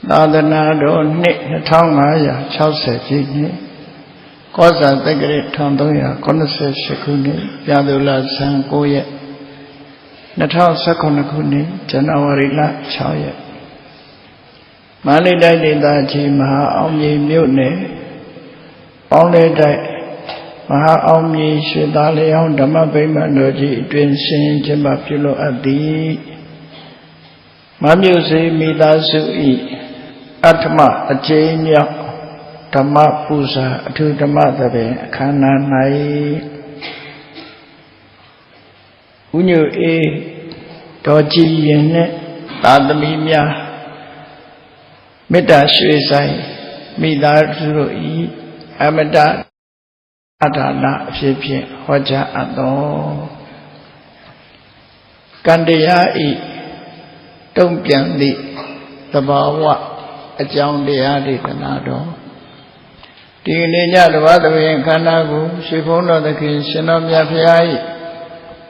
သာသနာတော်နှစ်2560ပြည့်နှစ်ကောဇာတက္ကရာ1388ခုနှစ်ပြာသူလဆန်း9ရက်2019ခုနှစ်ဇန်နဝါရီလ6ရက်မန္တလေးတိုင်းဒေသကြီးမဟာအောင်မြေမြို့နယ်ပေါင်းလဲတိုက်မဟာအောင်မြေရွှေသားလျောင်းဓမ္မဗိမာန်တော်ကြီးအတွင်ရှင်ကျင်းပပြုလုပ်အပ်သည်မမြို့စေမိသားစု၏အဋ္ဌမအကျဉ်းမြောက်ဓမ္မပူဇာအထူးဓမ္မသဘင်အခမ်းအနား၌ဥညွတ်အေးတော်ကြည်ရင်နှင့်သာသမီများမေတ္တာရွှေဆိုင်မိသားစုတို့၏အမတအထာဏအဖြစ်ဖြင့်ဟောကြားအပ်သောကံတရားဤတုံ့ပြန်သည့်သဘာဝအကြောင်းတရားဒေသနာတော်ဒီကနေ့ညတပါးသဘင်ခန္ဓာကိုရွှေဘုန်းတော်သခင်ရှင်တော်မြတ်ဖရာ၏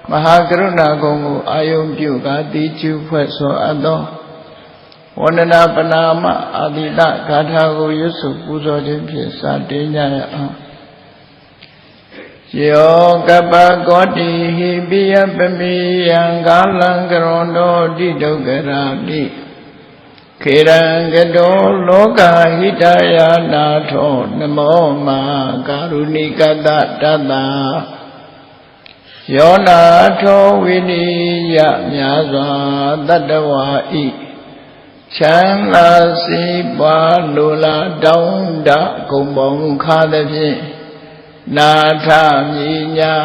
မဟာကရုဏာကုံကိုအာယုံပြုကာတိကျူဖွဲ့ဆိုအပ်သောဝန္ဒနာပနာမအာတိတဂါထာကိုရွတ်ဆိုပူဇော်ခြင်းဖြင့်စတင်ကြရအောင်ယောကပ္ပကောတိဟိပိယပမိယံကာလံကရွန်တောတိဒုက္ခရာတိခေရံကတောလောကဟိတယာနာထောနမောမာကာရုဏိကတတတယောနာထောဝိနိယမြာစွာတတ္တဝါဤချမ်းသာစီးပွားလိုလားတောင်းတဂုံပေါင်းခါသည်ဖြင့်နာထမြညာ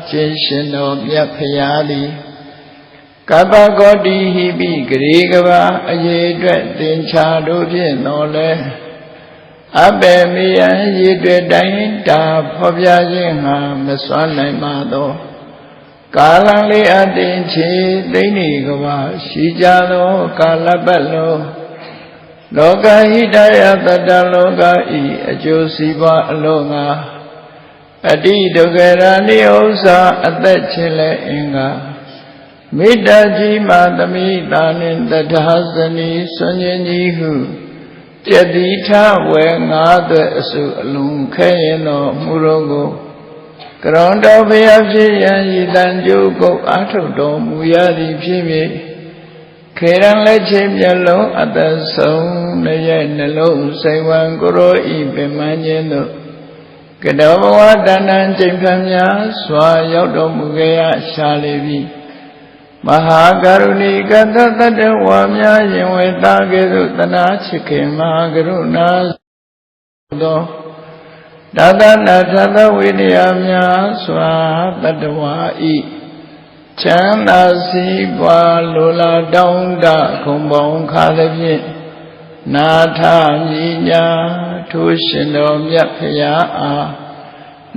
ခြင်းရှင်တော်မြတ်ဖရာသည်ကပ္ပကောတိဟိပိဂရေကဘာအရေအတွက်သင်္ချာတို့ဖြင့်တော်လဲအပေမေယံရေအတွက်တိုင်းတာဖော်ပြခြင်းဟာမစွမ်းနိုင်ပါသောကာလလေးအတင်ချေသိနေကဘာရှိကြသောကာလပတ်လုံးလောကဟိတယတတ္တလောကဤအကျိုးစီးပွားအလုံးငါအတိဒုက္ခရာနိဥ္စာအသက်ချင်းလဲအင်္ဂါမေတ္တာကြီးမာသမိတာနှင့်တထာဇနီဆွန်ញင်းကြီးဟုပြတိထဝေငါးသွဲအစုအလုံးခဲရင်တော်မူတော်ကိုကရွန်တော်ဘုရားဖြစ်ရန်ဤတန်ကြိုးကုတ်အားထုတ်တော်မူရသည်ဖြစ်၍ခေရန်လက်ချင်းမျက်လုံးအသက်ဆုံးရဲ့နှလုံးစိတ်ဝံကိုရောဤပင်မခြင်းတို့ကတောဘဝတဏ္ဍံချိန်ဖန်များစွာရောက်တော်မူခဲ့ရရှာလေပြီမဟာကရုဏီကတတတ္တဝါများရင်ဝေတာကဲ့သို့တနာချစ်ခင်မဟာကရုဏာသောဒါသနာသသဝိနည်းများစွာတတ္တဝါဤချမ်းသာစီးပွားလိုလားတောင်းတခုံပေါင်းခါသည်ဖြင့်နာထမြညာထိုးရှင်တော်မြတ်ဖရာအား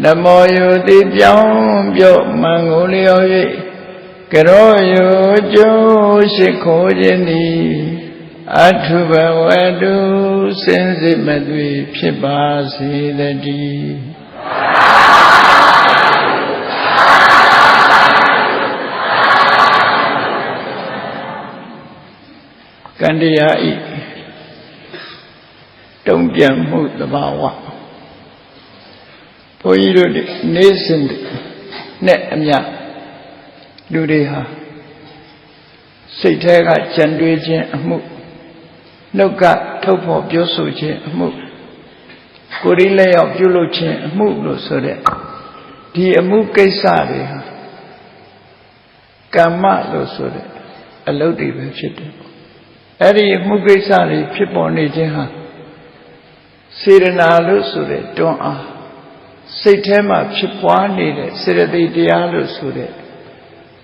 နမောယုတိပြောင်းပြော့မှန်ကိုလျော်၍ကရောယုကျိုးရှိခိုးခြင်းသည်အထုဘဝတုစင်စစ်မသွေဖြစ်ပါစေတည်းကံတရားဤတုံ့ပြန်မှုသဘာဝဘုန်းကြီးတို့နေ့စဉ်နဲ့အမျှလူတွေဟာစိတ်ထဲကကြံတွေးခြင်းအမှုနှုတ်ကထုတ်ဖော်ပြောဆိုခြင်းအမှုကိုယ်ရင်းလက်ရောက်ပြုလုပ်ခြင်းအမှုလို့ဆိုတဲ့ဒီအမှုကိစ္စတွေဟာကမ္မလို့ဆိုတဲ့အလုပ်တွေပဲဖြစ်တယ်အဲ့ဒီအမှုကိစ္စတွေဖြစ်ပေါ်နေခြင်းဟာစေရနာလို့ဆိုတဲ့တွန်းအားစိတ်ထဲမှာဖြစ်ပွားနေတဲ့စေတသိက်တရားလို့ဆိုတဲ့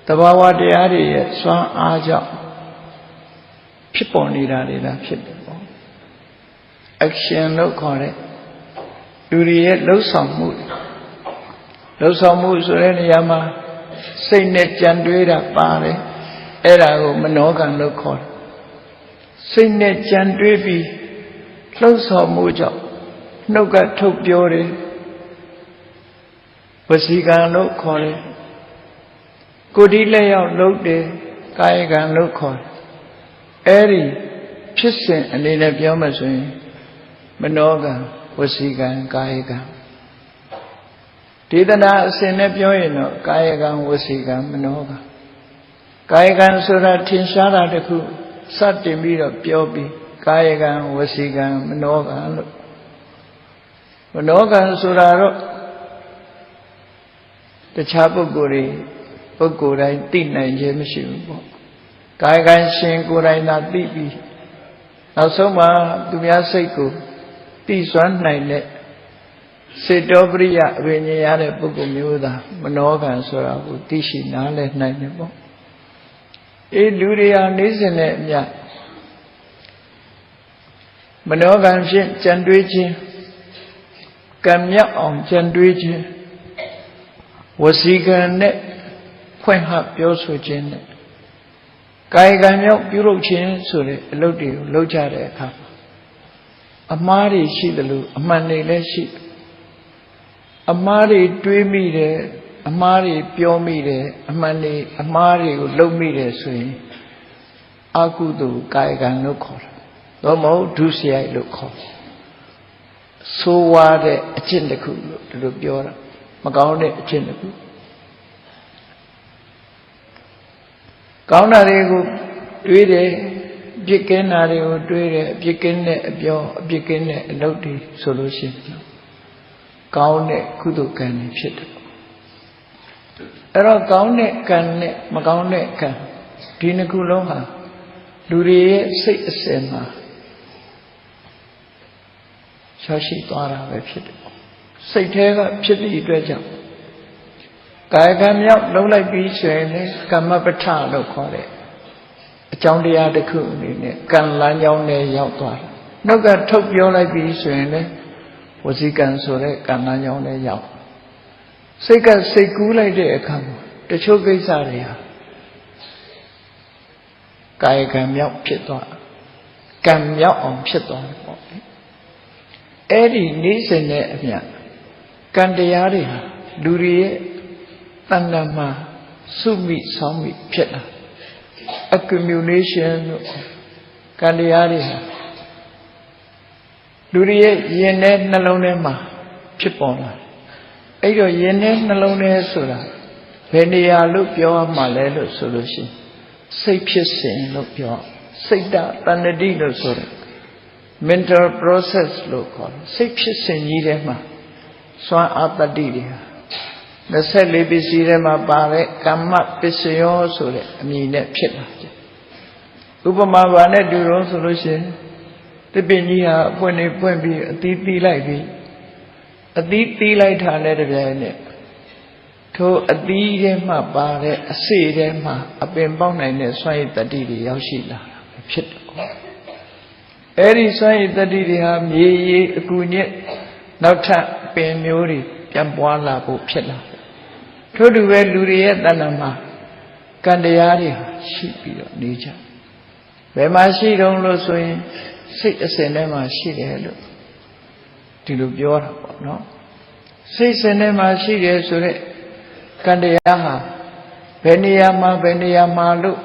သဘာဝတရားတွေရဲ့စွမ်းအားကြောင့်ဖြစ်ပေါ်နေတာတွေလားဖြစ်တယ်ပေါ့ action လို့ခေါ်တဲ့လူတွေရဲ့လှုပ်ဆောင်မှုဆိုတဲ့နေရာမှာစိတ်နဲ့ကြံတွေးတာပါတယ်အဲ့ဒါကိုမနောကံလို့ခေါ်တယ်စိတ်နဲ့ကြံတွေးပြီးလှုပ်ဆောင်မှုကြောင့်နှုတ်ကထုတ်ပြောတယ်ဝစီကံလို့ခေါ်တယ်ကိုယ်ဒီလက်ရောက်လုပ်တယ်ကာယကံလို့ခေါ်တယ်အဲ့ဒီ ဖြစ်စဉ်အနေနဲ့ပြောမှဆိုရင်မနောကံဝစီကံကာယကံဒေသနာအစဉ်နဲ့ပြောရင်တော့ကာယကံဝစီကံမနောကံကာယကံဆိုတာထင်ရှားတာတခုစတင်ပြီးတော့ပြောပြီးကာယကံဝစီကံမနောကံလို့မနောကံဆိုတာတော့တခြားပုဂ္ဂိုလ်တိုင်းသိနိုင်ခြင်းမရှိဘူးပေါ့ကာယကံရှင်ကိုယ်တိုင်သာသိပြီးနောက်ဆုံးမှာသူများစိတ်ကိုသိစွမ်းနိုင်တဲ့စေတောပရိယအဝိညာဉ်ရတဲ့ပုဂ္ဂိုလ်မျိုးသာမနောကံဆိုတာကိုသိရှိနားလည်နိုင်တယ်ပေါ့လူတွေဟာနေစဉ်နဲ့အမျှမနောကံဖြင့်ကြံတွေးခြင်းကံမြောက်အောင်ကြံတွေးခြင်းဝစီကံနဲ့ဖွင့်ဟပြောဆိုခြင်းနဲ့ကာယကံမြောက်ပြုလုပ်ခြင်းဆိုတဲ့အလုပ်တွေကိုလုပ်ကြတဲ့အခါအမှားတွေရှိတယ်လို့အမှန်တွေလည်းရှိအမှားတွေတွေးမိတယ်အမှားတွေပြောမိတယ်အမှန်တွေအမှားတွေကိုလုပ်မိတယ်ဆိုရင်အကုသိုလ်ကာယကံလို့ခေါ်တယ်တော့မဟုတ်ဒုစရိုက်လို့ခေါ်တယ်ဆိုးဝါးတဲ့အကျင့်တစ်ခုလို့ဒီလိုပြောတာမကောင်းတဲ့အကျင့်တစ်ခုကောင်းတာတွေကိုတွေးတယ်ပြစ်ကင်းတာတွေကိုတွေးတယ်ပြစ်ကင်းတဲ့အပြောအပြစ်ကင်းတဲ့အလုပ်တွေဆိုလို့ရှိရင်ကောင်းတဲ့ကုသိုလ်ကံတွေဖြစ်တယ်အဲ့တော့ကောင်းတဲ့ကံနဲ့မကောင်းတဲ့ကံဒီနှစ်ခုလုံးဟာလူတွေရဲ့စိတ်အစဉ်မှာရှားရှိသွားတာပဲဖြစ်တယ်စိတ်ထဲကဖြစ်သည့်အတွက်ကြောင့်ကာယကံမြောက်လုံးလိုက်ပြီးဆိုရင်လေကမ္မပဋ္ဌလို့ခေါ်တဲ့အကြောင်းတရားတစ်ခုအနေနဲ့ကံလမ်းကြောင်းနဲ့ရောက်သွားတယ်နောက်ကထုတ်ပြောလိုက်ပြီးဆိုရင်လေဝစီကံဆိုတဲ့ကံလမ်းကြောင်းနဲ့ရောက်စိတ်ကစိတ်ကူးလိုက်တဲ့အခါမှာတချို့ကိစ္စတွေဟာကာယကံမြောက်ဖြစ်သွားကံမြောက်အောင်ဖြစ်သွားတယ်ပေါ့အဲ့ဒီနေစဉ်နဲ့အမျှကံတရားတွေဟာလူတွေရဲ့တဏ္ဍာမှာစုမိဆောင်းမိဖြစ်လာ accumulation လို့ကံတရားတွေဟာလူတွေရဲ့ရင်ထဲနှလုံးထဲမှာဖြစ်ပေါ်လာအဲ့တော့ရင်ထဲနှလုံးထဲဆိုတာဘယ်နေရာလို့ပြောရမှာလဲလို့ဆိုလို့ရှိရင်စိတ်ဖြစ်စဉ်လို့ပြောစိတ်တတဏ္ဍတိလို့ဆိုတယ် mental process လို့ခေါ်တယ်စိတ်ဖြစ်စဉ်ကြီးထဲမှာစွမ်းအားတတ္တိတွေဟာ24ပစ္စည်းထဲမှာပါတဲ့ကမ္မပစ္စယောဆိုတဲ့အမည်နဲ့ဖြစ်လာတယ်ဥပမာဘာနဲ့တူတော့ဆိုလို့ရှိရင်တပည့်ကြီးဟာအပွင့်နေပွင့်ပြီးအသီးသီးလိုက်ပြီးအသီးသီးလိုက်တာနဲ့တပြိုင်နက်ထိုအသီးထဲမှာပါတဲ့အစေထဲမှာအပင်ပေါက်နိုင်တဲ့စွမ်းရည်တတ္တိတွေရောက်ရှိလာတာပဲဖြစ်တယ်အဲ့ဒီစွမ်းရည်တတ္တိတွေဟာမြေရည်အကူညက်နောက်ထပ်ပင်မျိုးတွေပြန်ပွားလာဖို့ဖြစ်လာတယ်ထို့တူပဲလူတွေရဲ့တဏ္ဍာမှာကံတရားတွေဟာရှိပြီးတော့နေကြဘယ်မှာရှိတုံးလို့ဆိုရင်စိတ်အစဉ်ထဲမှာရှိတယ်လို့ဒီလိုပြောတာပေါ့နော်စိတ်စဉ်ထဲမှာရှိတယ်ဆိုတဲ့ကံတရားဟာဘယ်နေရာမှာလို့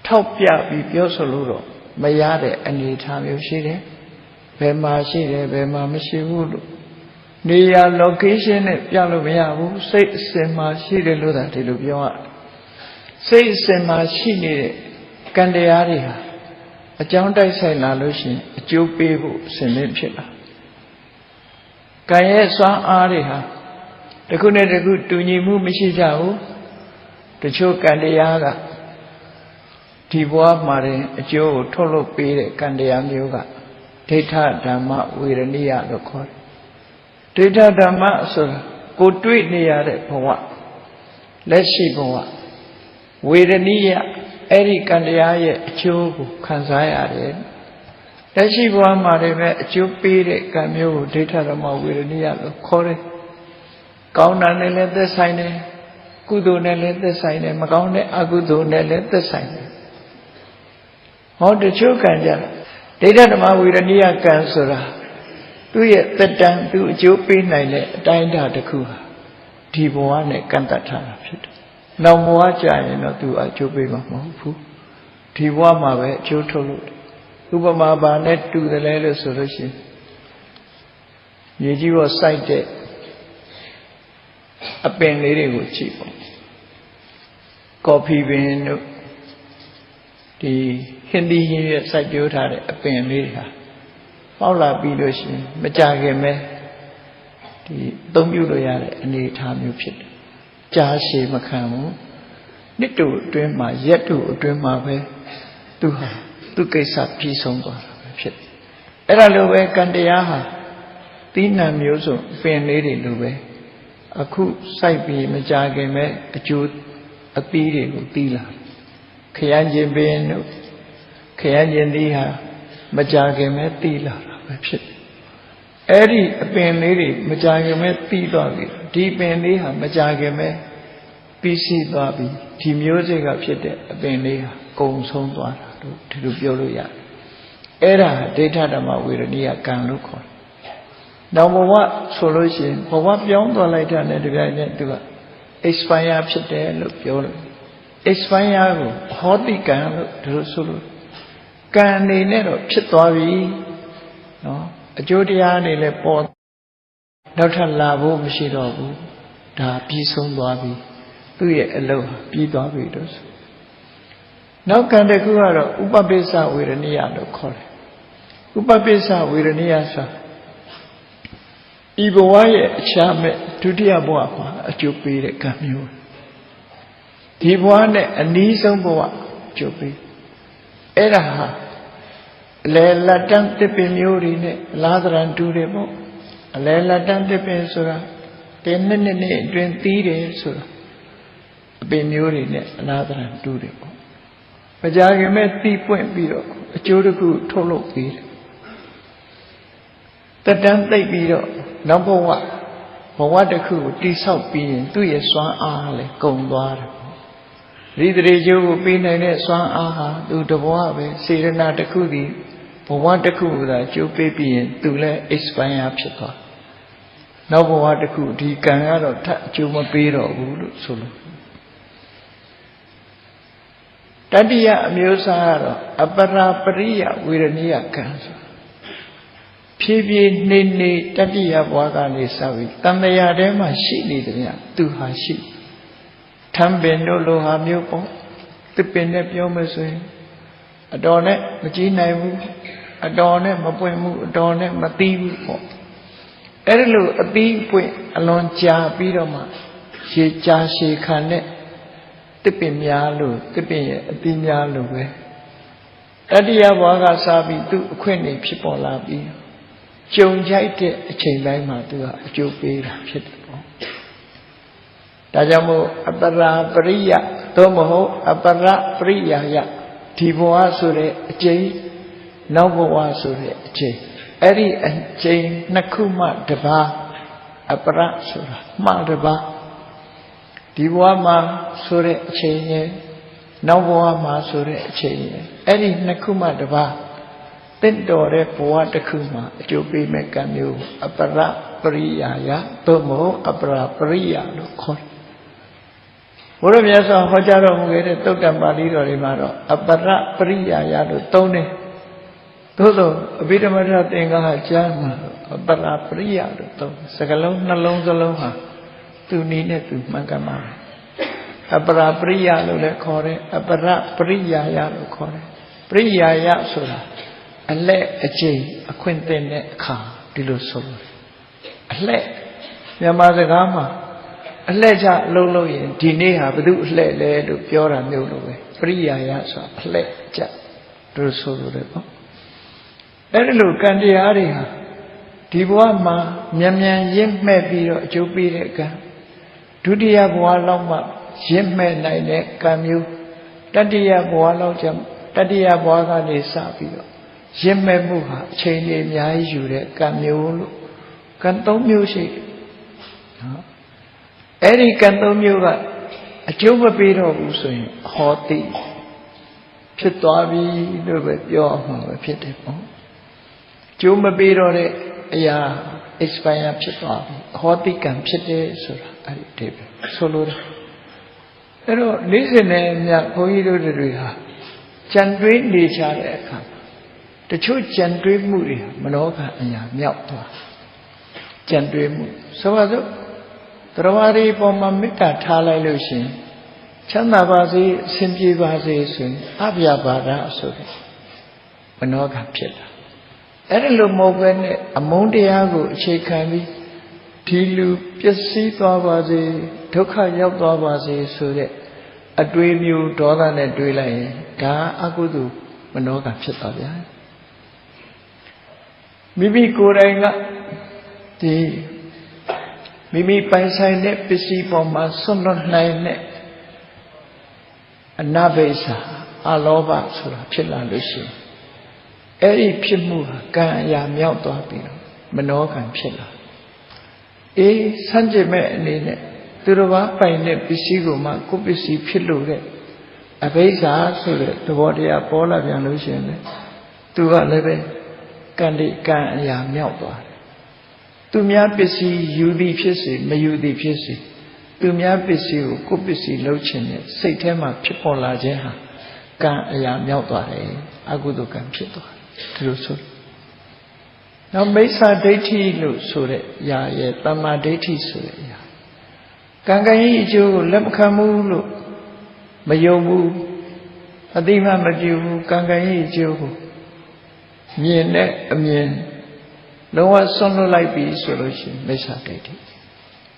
ထောက်ပြပြီးပြောဆိုလို့တော့မရတဲ့အနေအထားမျိုးရှိတယ်ဘယ်မှာရှိတယ်ဘယ်မှာမရှိဘူးလို့နေရာ location နဲ့ပြလို့မရဘူးစိတ်အစဉ်မှာရှိတယ်လို့သာဒီလိုပြောရစိတ်အစဉ်မှာရှိနေတဲ့ကံတရားတွေဟာအကြောင်းတိုက်ဆိုင်လာလို့ရှိရင်အကျိုးပေးဖို့အစဉ်နဲ့ဖြစ်လာကံရဲ့စွမ်းအားတွေဟာတစ်ခုနဲ့တစ်ခုတူညီမှုမရှိကြဘူးတချို့ကံတရားကဒီဘဝမှာတင်အကျိုးကိုထုတ်လုပ်ပေးတဲ့ကံတရားမျိုးကဒိဋ္ဌဓမ္မဝေရဏိယလို့ခေါ်တယ်ဒိဋ္ဌဓမ္မဆိုတာကိုတွေ့နေရတဲ့ဘဝလက်ရှိဘဝဝေရဏိယအဲ့ဒီကံတရားရဲ့အကျိုးကိုခံစားရတယ်လက်ရှိဘဝမှာလည်းပဲအကျိုးပေးတဲ့ကံမျိုးကိုဒိဋ္ဌဓမ္မဝေရဏိယလို့ခေါ်တယ်ကောင်းတာနဲ့လည်းသက်ဆိုင်တယ်ကုသိုလ်နဲ့လည်းသက်ဆိုင်တယ်မကောင်းတဲ့အကုသိုလ်နဲ့လည်းသက်ဆိုင်တယ်ဟောတချို့ကံကြဒိဋ္ဌဓမ္မဝေရဏိယကံဆိုတာသူ့ရဲ့သက်တမ်းသူ့အကျိုးပေးနိုင်တဲ့အတိုင်းအတာတစ်ခုဟာဒီဘဝနဲ့ကန့်တတ်ထားတာဖြစ်တယ်။နောက်ဘဝကြာရင်တော့သူအကျိုးပေးမှာမဟုတ်ဘူး။ဒီဘဝမှာပဲအကျိုးထုတ်လို့ Upama banet to the letter solution. Yeji was cited a pen lady with cheap. Copy bin the Hindi here side you had a pen lady. Paula Biloshi, Majagame, the Domuloya, and the time you pit. Jashi Makamu, Nitu dream my yet to dream my way to her. Tu kesa peace on God. Era lowe kandiyaha tina myoso pen lady lowe. Aku saipi majagame achu apiri utila. Kayanjin beno Kayanjin diha majagame tila. Eri pen lady majagame tila. Deep in diha majagame PC babi. Ti music of shit a pen leha. Gong song dwara. To do Bioloya. Era data dama with a near can look on. Now, what solution? For what beyond the light and the to expire up there, look Biolo. Expire, hotly can look to solo. Can they never chitwavi? No, a Jodia de le port. Not a lavo machine, da peace on Babi. Do ye alone, be Babidos. Now can the Guru Upabesa with a Niado call. Upabesa with a Niasa. Ibowaye Chame to Diaboa, a Jupi de Camu. Dibuane a Nisan Boa, Jupi. Eraha. Lela Dante Pemurine, Ladran Durebo. Lela Dante Pensura. Tenene, 20 days. Pemurine, Ladran Durebo. Majagame tea point biro, a chodaku tolo beer. The Dante biro, number one. For what the coup, this out being 2 years swan ale, gondwar. Read the radio being in swan aha, do the wabe, say the natakudi, for what the coup that you baby and to let expire up chapa. Now for what the coup, he can out of touch you my biro, solo. Tadiya Musara, Abara Paria, with a near cancer. Pibi Nini, Tadiya Wagani Savi, Tamayadema, she needed to her sheep. Tambe no loha mupo, the pin yomasu, Adone, Magina, Adone, Mapuemu, Adone, Mativu. Erelu, a big point along Cha Bidoma, she cha she cane. Tipping yalu, tipping a tin yalu. Tadia Waga Sabi do quenny people labi. Joan Jaite, a chain by Matua, a Jopi, Pitbull. Tajamo, Abara Bria, Tomoho, Abara Bria, Tiboa Sure, a J, Novoa Sure, a J. Eri and Jane Nakuma Deba, Abara Sura, Madaba. Diwama Sure Chain, Nawama Sure Chain, Eddie Nakuma Dava, then Dore Poa de Kuma, Jobi Mekamu, Abara Priya, Tomo, Abara Priya, Lokor. What of yes, a Hojaro Mugere, Tokamali or Imaro, Abara Priya, Tone. Todo, a bit of a thing I had Jama, Abara Priya, Sagalon, Nalong Zaloha. To Nina to Magamara. Abra Priya lo core, Abra Priya lo core. Priya Sura. A le a J, a quintene car, Dilo Solo. A le Yamadagama. A leja lolo in Dineha, Badu le do Piora Milove. Priya sa, le ja, do Solo. Erilu Candiaria. Tibuama, Miamian Yim Mebiro, Jupiter. Dudia Boaloma, Jimme Nine Camu, Tadia Boalo Jam, Tadia Boaga de Sapio, Jimme Muha, Chain Yajure, Camu, Canto music. Any canto muga, a Juba Piro Usuin, Hoti, Chitavi, Lube, your Pitable. Juba Piro, ya. Expire Chitavi, Hoti Cam Chite Sura. Solo. Pero listen, Yakoido de Riha. Chandrin de Chare. တချို့ကြံတွေးမှုတွေမနောကအရာမြောက်သွားကြံတွေးမှုဆိုပါစို့တရားရီပေါ်မှာမေတ္တာထားလိုက်လို့ရှင်ချမ်းသာပါစေအစဉ်ပြေပါစေဆိုရင်အဗျာပါဒဆိုတဲ့မနောကဖြစ်တာအဲ့ဒီလိုမဟုတ်ဘဲနဲ့အမုန်းတရားကိုအခြေခံပြီးဒီလူပျက်စီးသွားပါစေဒုက္ခရောက်သွားပါစေဆိုတဲ့အတွေးမျိုးဒေါသနဲ့တွေးလိုက်ရင်ဒါအကုသိုလ်မနောကဖြစ်သွားဗျာမိမိကိုယ်တိုင်ကဒီမိမိပိုင်ဆိုင်တဲ့ပစ္စည်းပေါ်မှာဆွတ်လွတ်နိုင်တဲ့အနဘိဆာအလောဘဆိုတာဖြစ်လာလို့ရှိရင်အဲ့ဒီဖြစ်မှုဟာကံအရာမြောက်သွားပြီးတော့မနောကံဖြစ်လာအေးဆန့်ကျင်မဲ့အနေနဲ့သူတော်ဘာပိုင်တဲ့ပစ္စည်းကိုမှကိုယ်ပစ္စည်းဖြစ်လို့တဲ့အဘိဇာဆိုတဲ့သဘောတရားပေါ်လာပြန်လို့ရှိရင်လေသူကလည်းပဲကံဒီကံအရာမြောက်သွားတယ်သူများပစ္စည်းယူသည်ဖြစ်စေမယူသည်ဖြစ်စေသူများပစ္စည်းကိုကိုယ်ပစ္စည်းလုပ်ခြင်းနဲ့စိတ်ထဲမှာဖြစ်ပေါ်လာခြင်းဟာကံအရာမြောက်သွားတယ်အကုသိုလ်ကံဖြစ်သွားတယ်ဒီလိုဆိုနောက်မိစ္ဆာဒိဋ္ဌိလို့ဆိုတဲ့ຢာရဲ့တမ္မာဒိဋ္ဌိဆိုတဲ့ຢာကံကံရဲ့အကျိုးကိုလက်မခံဘူးလို့မယုံဘူးအတိမမပြုဘူးကံကံရဲ့အကျိုးကိုမြင်တဲ့အမြင်လုံးဝဆွန့်လွတ်လိုက်ပြီဆိုလို့ရှိရင်မိစ္ဆာဒိဋ္ဌိ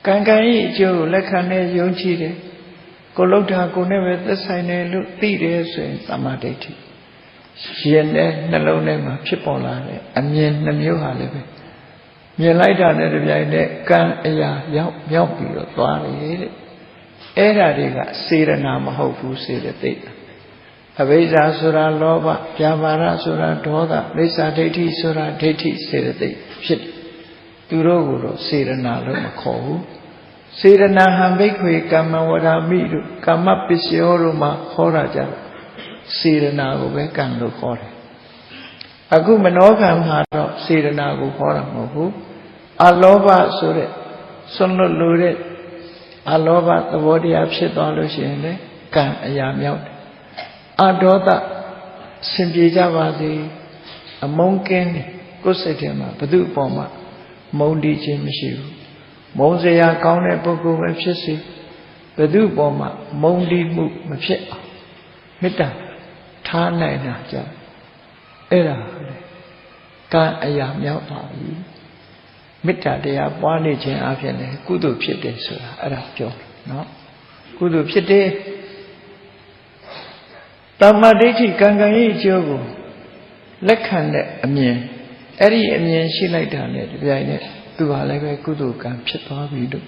ကံကံရဲ့အကျိုးကိုလက်ခံနဲ့ယုံကြည်တယ်ကိုလှုပ်တာကိုနဲ့ပဲသက်ဆိုင်တယ်လို့သိတယ်ဆိုရင်တမ္မာဒိဋ္ဌိရင်နဲ့နှလုံးထဲမှာဖြစ်ပေါ်လာတဲ့အမြင်နှမျိုးဟာလည်းပဲမြင်လိုက်တာနဲ့တပြိုင်နက်ကံအရာရောက်ပြီးတော့သွားတယ်တဲ့အဲ့ဓာတွေကစေရနာမဟုတ်ဘူးစေတသိက်အဘိဇာဆိုတာလောဘပြာပါဒဆိုတာဒေါသမိစ္ဆာဒိဋ္ဌိဆိုတာဒိဋ္ဌိစေတသိက်ဖြစ်သူတို့ကိုတော့စေရနာလို့မခေါ်ဘူးစေရနာဟံဘိက္ခွေကမ္မဝရမိတို့ကမ္မပစ္စယောတို့မှာခေါ်တာကြတော့စေရနာကိုပဲကံလို့ခေါ်တယ်အခုမနောကံမှာတော့စေရနာကိုခေါ်တာမဟုတ်ဘူးအလောဘဆိုတဲ့ဆွန့်လွတ်လို့တဲ့အလောဘသဘောတရားဖြစ်သွားလို့ရှိရင်လေကံအရာမြောက်တယ်အဒေါသစင်ပြေကြပါစေအမုန်းကင်းတယ်ကိုယ်စိတ်ထဲမှာဘု து အပေါ်မှာမုန်းတီးခြင်းမရှိဘူးမုန်းစရာကောင်းတဲ့ပုဂ္ဂိုလ်ပဲဖြစ်စေဘု து အပေါ်မှာမုန်းတီးမှုမဖြစ်အောင်မေတ္တာထားနိုင်တာကြအဲ့ဒါလေကံအရာမြောက်ပါပြီမေတ္တာတရားပွားနေခြင်းအပြင်လေကုသိုလ်ဖြစ်တယ်ဆိုတာအဲ့ဒါပြောနော်ကုသိုလ်ဖြစ်တယ်တမ္မာဒိဋ္ဌိကံကံရဲ့အကျိုးကိုလက်ခံတဲ့အမြင်အဲ့ဒီအမြင်ရှိလိုက်တာနဲ့ဒီပြိုင်နဲ့သူဟာလည်းပဲကုသိုလ်ကံဖြစ်သွားပြီလို့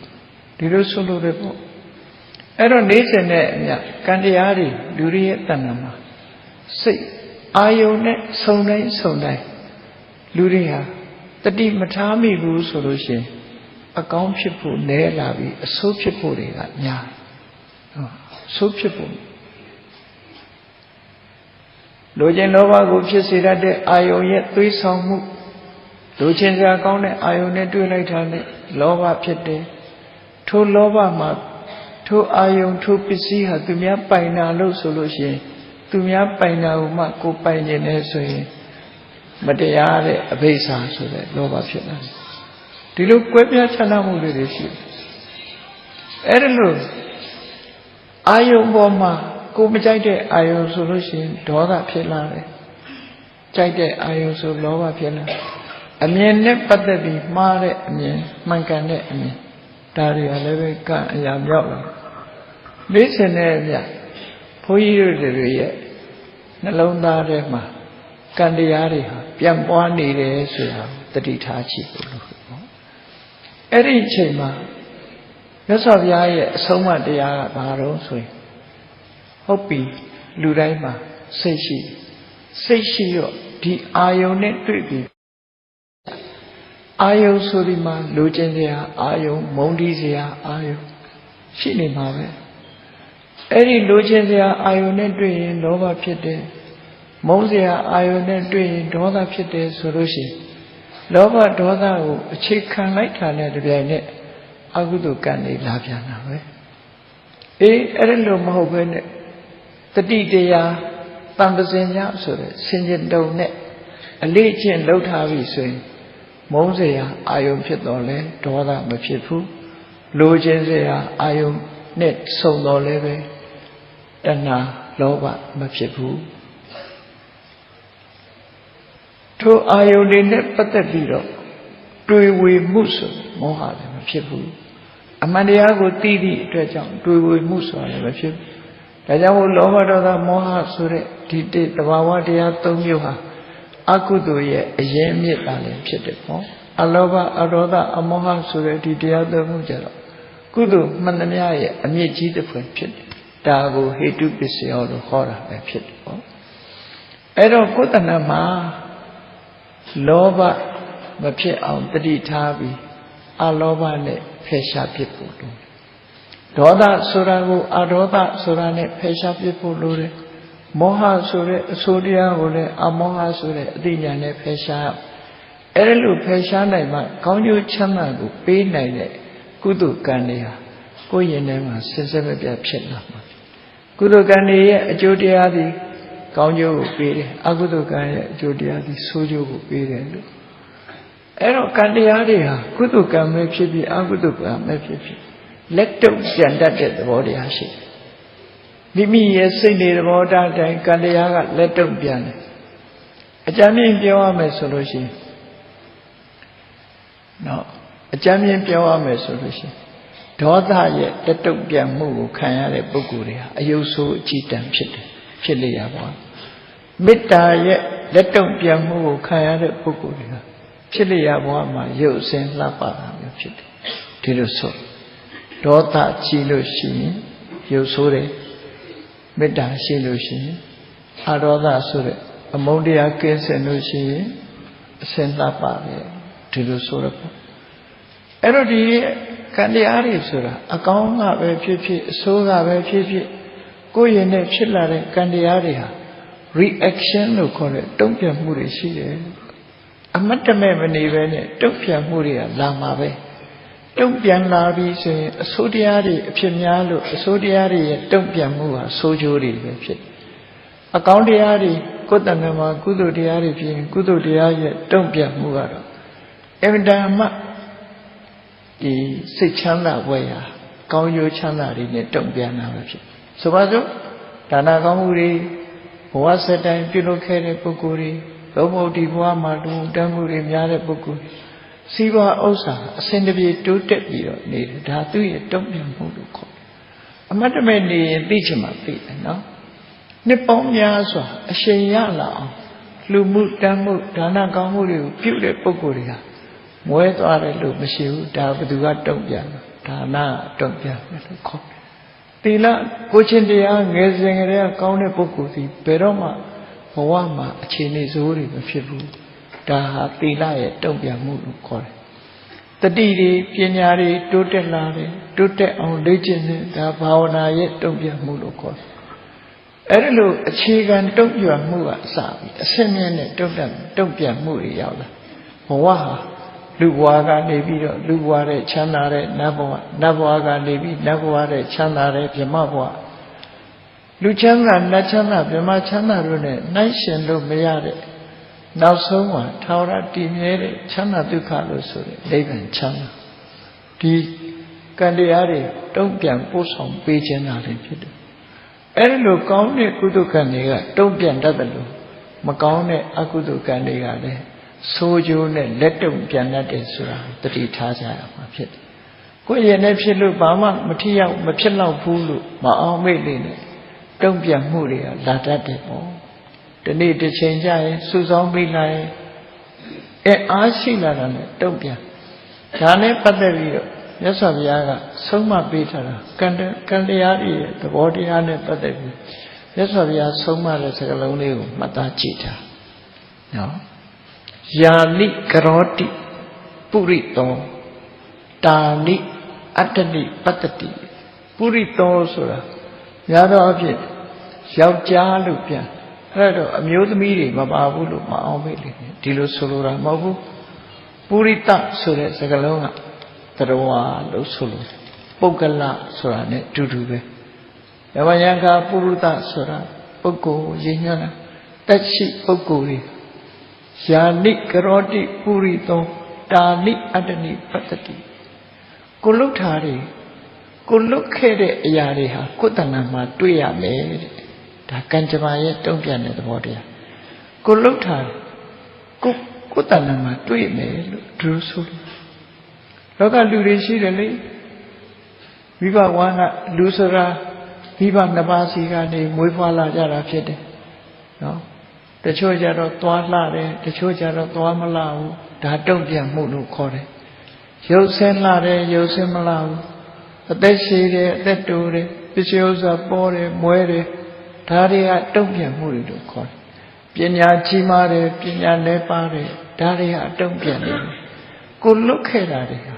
ဒီလိုဆိုလို့တယ်ပေါ့အဲ့တော့နေစဉ်နဲ့အမြကံတရားတွေလူတွေရဲ့တဏ္ဍာမှာစိတ်အာယုန်နဲ့ဆုံတိုင်းလူတွေဟာတတိမထားမိဘူးဆိုလို့ရှိရင်အကောင်းဖြစ်ဖို့နည်းလာပြီးအဆိုးဖြစ်ဖို့တွေကများအဆိုးဖြစ်ဖို့လိုချင်လောဘကိုဖြစ်စေတတ်တဲ့အာယုန်ရဲ့သွေးဆောင်မှုလိုချင်စရာကောင်းတဲ့အာယုန်နဲ့တွေ့လိုက်တာနဲ့လောဘဖြစ်တယ်ထိုလောဘမှာထိုအာယုန်ထိုပစ္စည်းဟာသူများပိုင်တာလို့ဆိုလို့ရှိရင်သူများပိုင်တာကိုမှကိုယ်ပိုင်နေတယ်ဆိုရင်မတရားတဲ့အဘိဓါဆိုတဲ့လောဘဖြစ်လာတယ်ဒီလိုကွဲပြားခြားနားမှုတွေရှိတယ်အဲ့ဒါလို့အာယုန်ပေါ်မှာကိုမကြိုက်တဲ့အာယုန်ဆိုလို့ရှိရင်ဒေါသဖြစ်လာတယ်ကြိုက်တဲ့အာယုန်ဆိုလောဘဖြစ်လာအမြင်နဲ့ပတ်သက်ပြီးမှားတဲ့အမြင်မှန်ကန်တဲ့အမြင်ဒါတွေကလည်းပဲကံအရာမြောက်လာလေးစင်တဲ့အမြဘုန်းကြီးတို့တွေရဲ့နှလုံးသားထဲမှာကံတရားတွေဟာပြန်ပွားနေတယ်ဆိုတာတတိထားကြည့်ဖို့လို့ပေါ့အဲ့ဒီအချိန်မှာမြတ်စွာဘုရားရဲ့အဆုံးအမတရားကဘာလို့ဆိုရင်ဟုတ်ပြီလူတိုင်းမှာစိတ်ရှိတော့ဒီအာယုန်နဲ့တွေ့ပြီးအာယုန်ဆိုဒီမှာလိုချင်စရာအာယုန်မုန်းတီးစရာအာယုန်ရှိနေမှာပဲအဲ့ဒီလိုချင်စရာအာယုန်နဲ့တွေ့ရင်လောဘဖြစ်တယ်မုန်းစရာအာယုန်နဲ့တွေ့ရင်ဒေါသဖြစ်တယ်ဆိုလို့ရှိရင်လောဘဒေါသကိုအခြေခံလိုက်တာနဲ့တပြိုင်နက်အကုသိုလ်ကံတွေလာပြန်တာပဲအေးအဲ့ဒါလို့မဟုတ်ဘဲနဲ့တတိတရားတန်ပစင်ညဆိုတဲ့ဆင်ခြင်တုံနဲ့ အလေးအကျင့်လုပ်ထားပြီဆိုရင်မုန်းစရာအာယုံဖြစ်တော်လဲဒေါသမဖြစ်ဘူးလိုချင်စရာအာယုံနဲ့စုံတော်လဲပဲတဏှာလောဘမဖြစ်ဘူးထိုအာယုန်တွေနဲ့ပတ်သက်ပြီးတော့တွေ့ဝေမှုဆိုမောဟလည်းမဖြစ်ဘူးအမှန်တရားကိုသိသည့်အတွက်ကြောင့်တွေ့ဝေမှုဆိုတာလည်းမဖြစ်ဘူးဒါကြောင့်မို့လောဘဒေါသမောဟဆိုတဲ့ဒီတဘာဝတရား၃မျိုးဟာအကုသိုလ်ရဲ့အရင်မြစ်တာလည်းဖြစ်တယ်ပေါ့အလောဘအဒေါသအမောဟဆိုတဲ့ဒီတရား၃ခုကြတော့ကုသိုလ်မှန်သမျှရဲ့အမြင့်ကြီးတစ်ဖွယ်ဖြစ်တယ်ဒါကိုဟေတုပစ္စယောလို့ခေါ်တာပဲဖြစ်တယ်ပေါ့အဲ့တော့ကိုယ်တဏ္ဍမှာလောဘမဖြစ်အောင်တတိထားပြီးအလောဘနဲ့ဖယ်ရှားပြစ်ဖို့လိုဒေါသဆိုတာကိုအဒေါသဆိုတာနဲ့ဖယ်ရှားပြစ်ဖို့လိုတယ်မောဟဆိုတဲ့အဆိုးတရားကိုလည်းအမောဟဆိုတဲ့အသိဉာဏ်နဲ့ဖယ်ရှားအဲ့ဒါလို့ဖယ်ရှားနိုင်မှကောင်းကျိုးချမ်းသာကိုပေးနိုင်တဲ့ကုသိုလ်ကံတွေဟာကိုယ်ရင်ထဲမှာစင်စစ်မပြတ်ဖြစ်လာမှာကုသိုလ်ကံတွေရဲ့အကျိုးတရားသည်ကောင်းကျိုးကိုပေးတယ်အကုသိုလ်ကံရဲ့အကျိုးတရားသည်ဆိုးကျိုးကိုပေးတယ်လို့အဲ့တော့ကံတရားတွေဟာကုသိုလ်ကံပဲဖြစ်ဖြစ်အကုသိုလ်ကံပဲဖြစ်ဖြစ်လက်တုပ်ပြန်တတ်တဲ့သဘောတရားရှိတယ်မိမိရဲ့စိတ်တွေသဘောထားတိုင်းကံတရားကလက်တုပ်ပြန်တယ်အကြမ်းမြင်ပြောရမယ်ဆိုလို့ရှိရင်နော်အကြမ်းမြင်ပြောရမယ်ဆိုလို့ရှိရင်ဒေါသရဲ့လက်တုပ်ပြန်မှုကိုခံရတဲ့ပုဂ္ဂိုလ်တွေဟာအယုတ်ဆိုးအကြည်တန်ဖြစ်တယ်ဖြစ်လေရပါမေတ္တာရဲ့လက်တုပ်ပြန်မှုကိုခံရတဲ့ပုဂ္ဂိုလ်တွေဟာဖြစ်လေရဘဝမှာရုပ်အစဉ်လှပတာမျိုးဖြစ်တယ်ဒီလိုဆိုဒေါသကြီးလို့ရှိရင်ရုပ်ဆိုးတယ်မေတ္တာရှိလို့ရှိရင်အဒေါသဆိုတဲ့အမုန်းတရားကင်းစင်လို့ရှိရင်အစဉ်လှပတယ်ဒီလိုဆိုရပေါ့အဲ့တော့ဒီကံတရားတွေဆိုတာအကောင်းကပဲဖြစ်ဖြစ်အဆိုးကပဲဖြစ်ဖြစ်ကိုယ်ရင်နဲ့ဖြစ်လာတဲ့ကံတရားတွေဟာ reaction လို့ခေါ်တဲ့တုံ့ပြန်မှုတွေရှိတယ်အမတ်တမဲ့မနေပဲနဲ့တုံ့ပြန်မှုတွေကလာမှာပဲတုံ့ပြန်လာပြီးဆိုရင်အဆိုးတရားတွေအဖြစ်များလို့အဆိုးတရားတွေရဲ့တုံ့ပြန်မှုဟာဆိုးကျိုးတွေပဲဖြစ်တယ်အကောင်းတရားတွေကိုယ်တဏ္ဍမှာကုသိုလ်တရားတွေဖြစ်ရင်ကုသိုလ်တရားရဲ့တုံ့ပြန်မှုကတော့အမြဲတမ်းမှဒီစိတ်ချမ်းသာဝယ်ရာကောင်းကျိုးချမ်းသာတွေနဲ့တုံ့ပြန်တာပဲဖြစ်ဆိုပါစို့ဒါနကောင်းမှုတွေဘဝစတိုင်းပြုလုပ်ခဲ့တဲ့ပုဂ္ဂိုလ်တွေလောဘဒီဘဝမှာတူတမ်းမှုတွေများတဲ့ပုဂ္ဂိုလ်စီးပွားဥစ္စာအစဉ်တပြေတိုးတက်ပြီးတော့နေတယ်ဒါသူ့ရဲ့တုံ့ပြန်မှုလို့ခေါ်တယ်အမတ်တမဲ့နေရင်သိချင်မှသိတယ်နော်နှစ်ပေါင်းများစွာအရှင်ရလာအောင်လူမှုတမ်းမှုဒါနကောင်းမှုတွေကိုပြုတဲ့ပုဂ္ဂိုလ်တွေဟာမွဲသွားတယ်လို့မရှိဘူးဒါဘယ်သူကတုံ့ပြန်လဲဒါနတုံ့ပြန်တယ်လို့ခေါ်တယ်သီလကိုချင်းတရားငယ်စဉ်ကတည်းကကောင်းတဲ့ပုဂ္ဂိုလ်စီဘယ်တော့မှဘဝမှာအခြေအနေဆိုးတွေမဖြစ်ဘူးဒါဟာသီလရဲ့တုံ့ပြန်မှုလို့ခေါ်တယ်တတိတွေပညာတွေတိုးတက်လာတယ်တိုးတက်အောင်လေ့ကျင့်တယ်ဒါဘာဝနာရဲ့တုံ့ပြန်မှုလို့ခေါ်တယ်အဲ့ဒါလို့အခြေခံတုံ့ပြန်မှုကအစပြီးအဆင့်မြင့်တဲ့တုံ့ပြန်မှုတွေရောက်လာဘဝဟာလူဘဝကနေပြီးတော့လူဘဝတဲ့ချမ်းသာတဲ့နတ်ဘဝနတ်ဘဝကနေပြီးနတ်ဘဝတဲ့ချမ်းသာတဲ့ဗြဟ္မဘဝလူချမ်းသာနတ်ချမ်းသာဗြဟ္မချမ်းသာတို့နဲ့နှိုင်းရှင်လို့မရတဲ့နောက်ဆုံးမှာထာဝရတည်မြဲတဲ့ချမ်းသာဒုက္ခလို့ဆိုတဲ့နိဗ္ဗာန်ချမ်းသာဒီကံတရားတွေတုံ့ပြန်ပို့ဆောင်ပေးခြင်းတာလည်းဖြစ်တယ်အဲ့ဒီလိုကောင်းတဲ့ကုသိုလ်ကံတွေကတုံ့ပြန်တတ်တယ်လို့မကောင်းတဲ့အကုသိုလ်ကံတွေကလည်းဆိုးကျိုးနဲ့လက်တုံပြန်တတ်တယ်ဆိုတာတတိထားကြရမှာဖြစ်တယ်ကိုယ့်ရဲ့နဲ့ဖြစ်လို့ဘာမှမထီရောက်မဖြစ်တော့ဘူးလို့မအောင်မေ့နေနဲ့တုံ့ပြန်မှုတွေကလာတတ်တယ်ပေါ့ဒီနေ့တစ်ချိန်ကျရင်စူဆောင်းပြီးလာရင်အားရှိလာတာနဲ့တုံ့ပြန်ဒါနဲ့ပတ်သက်ပြီးတော့မြတ်စွာဘုရားကဆုံးမပေးထားတာကံတရားတွေရဲ့သဘောတရားနဲ့ပတ်သက်ပြီးမြတ်စွာဘုရားဆုံးမတဲ့စကားလုံးလေးကိုမှတ်သားကြည့်တာနော်ယာနိကရောတိပုရိသောတာနိအတ္တနိပတ္တတိပုရိသောဆိုတာများသောအားဖြင့်ယောက်ျားလို့ပြန်အဲ့တော့အမျိုးသမီးတွေမပါဘူးလို့မအောင်မေ့လိမ့်မယ်ဒီလိုဆိုလိုတာမဟုတ်ဘူးပုရိသဆိုတဲ့စကားလုံးကတရဝါလို့ဆိုလို့ပုဂ္ဂလဆိုတာ ਨੇ တူတူပဲယမယံခါပုရိသဆိုတာပုဂ္ဂိုလ်ရည်ညွှန်းတာတက်ရှိပုဂ္ဂိုလ်တွေ Yani karoti purito tani adani patati. Kuluk hari, kuluk kere ayariha kutanama tuya me. Dakan jemaya tongpian itu bodia. Kuluk hari, kutanama tuya me drusul. Loka lurisi dali, viva wana lusara, viva nabasi kani muifala jara fiede. No. တချို့ကြတော့သွားလှတယ်တချို့ကြတော့သွားမလှဘူးဒါတုံ့ပြန်မှုလို့ခေါ်တယ်ရုပ်ဆင်းလှတယ်ရုပ်ဆင်းမလှဘူးအသက်ရှည်တယ်အသက်တိုးတယ်ပစ္စည်းဥစ္စာပေါ်တယ်မွဲတယ်ဒါတွေကတုံ့ပြန်မှုတွေလို့ခေါ်တယ်ပညာကြီးမားတယ်ပညာလည်းပါတယ်ဒါတွေကတုံ့ပြန်တယ်ကိုလွတ်ခဲ့တာတွေဟာ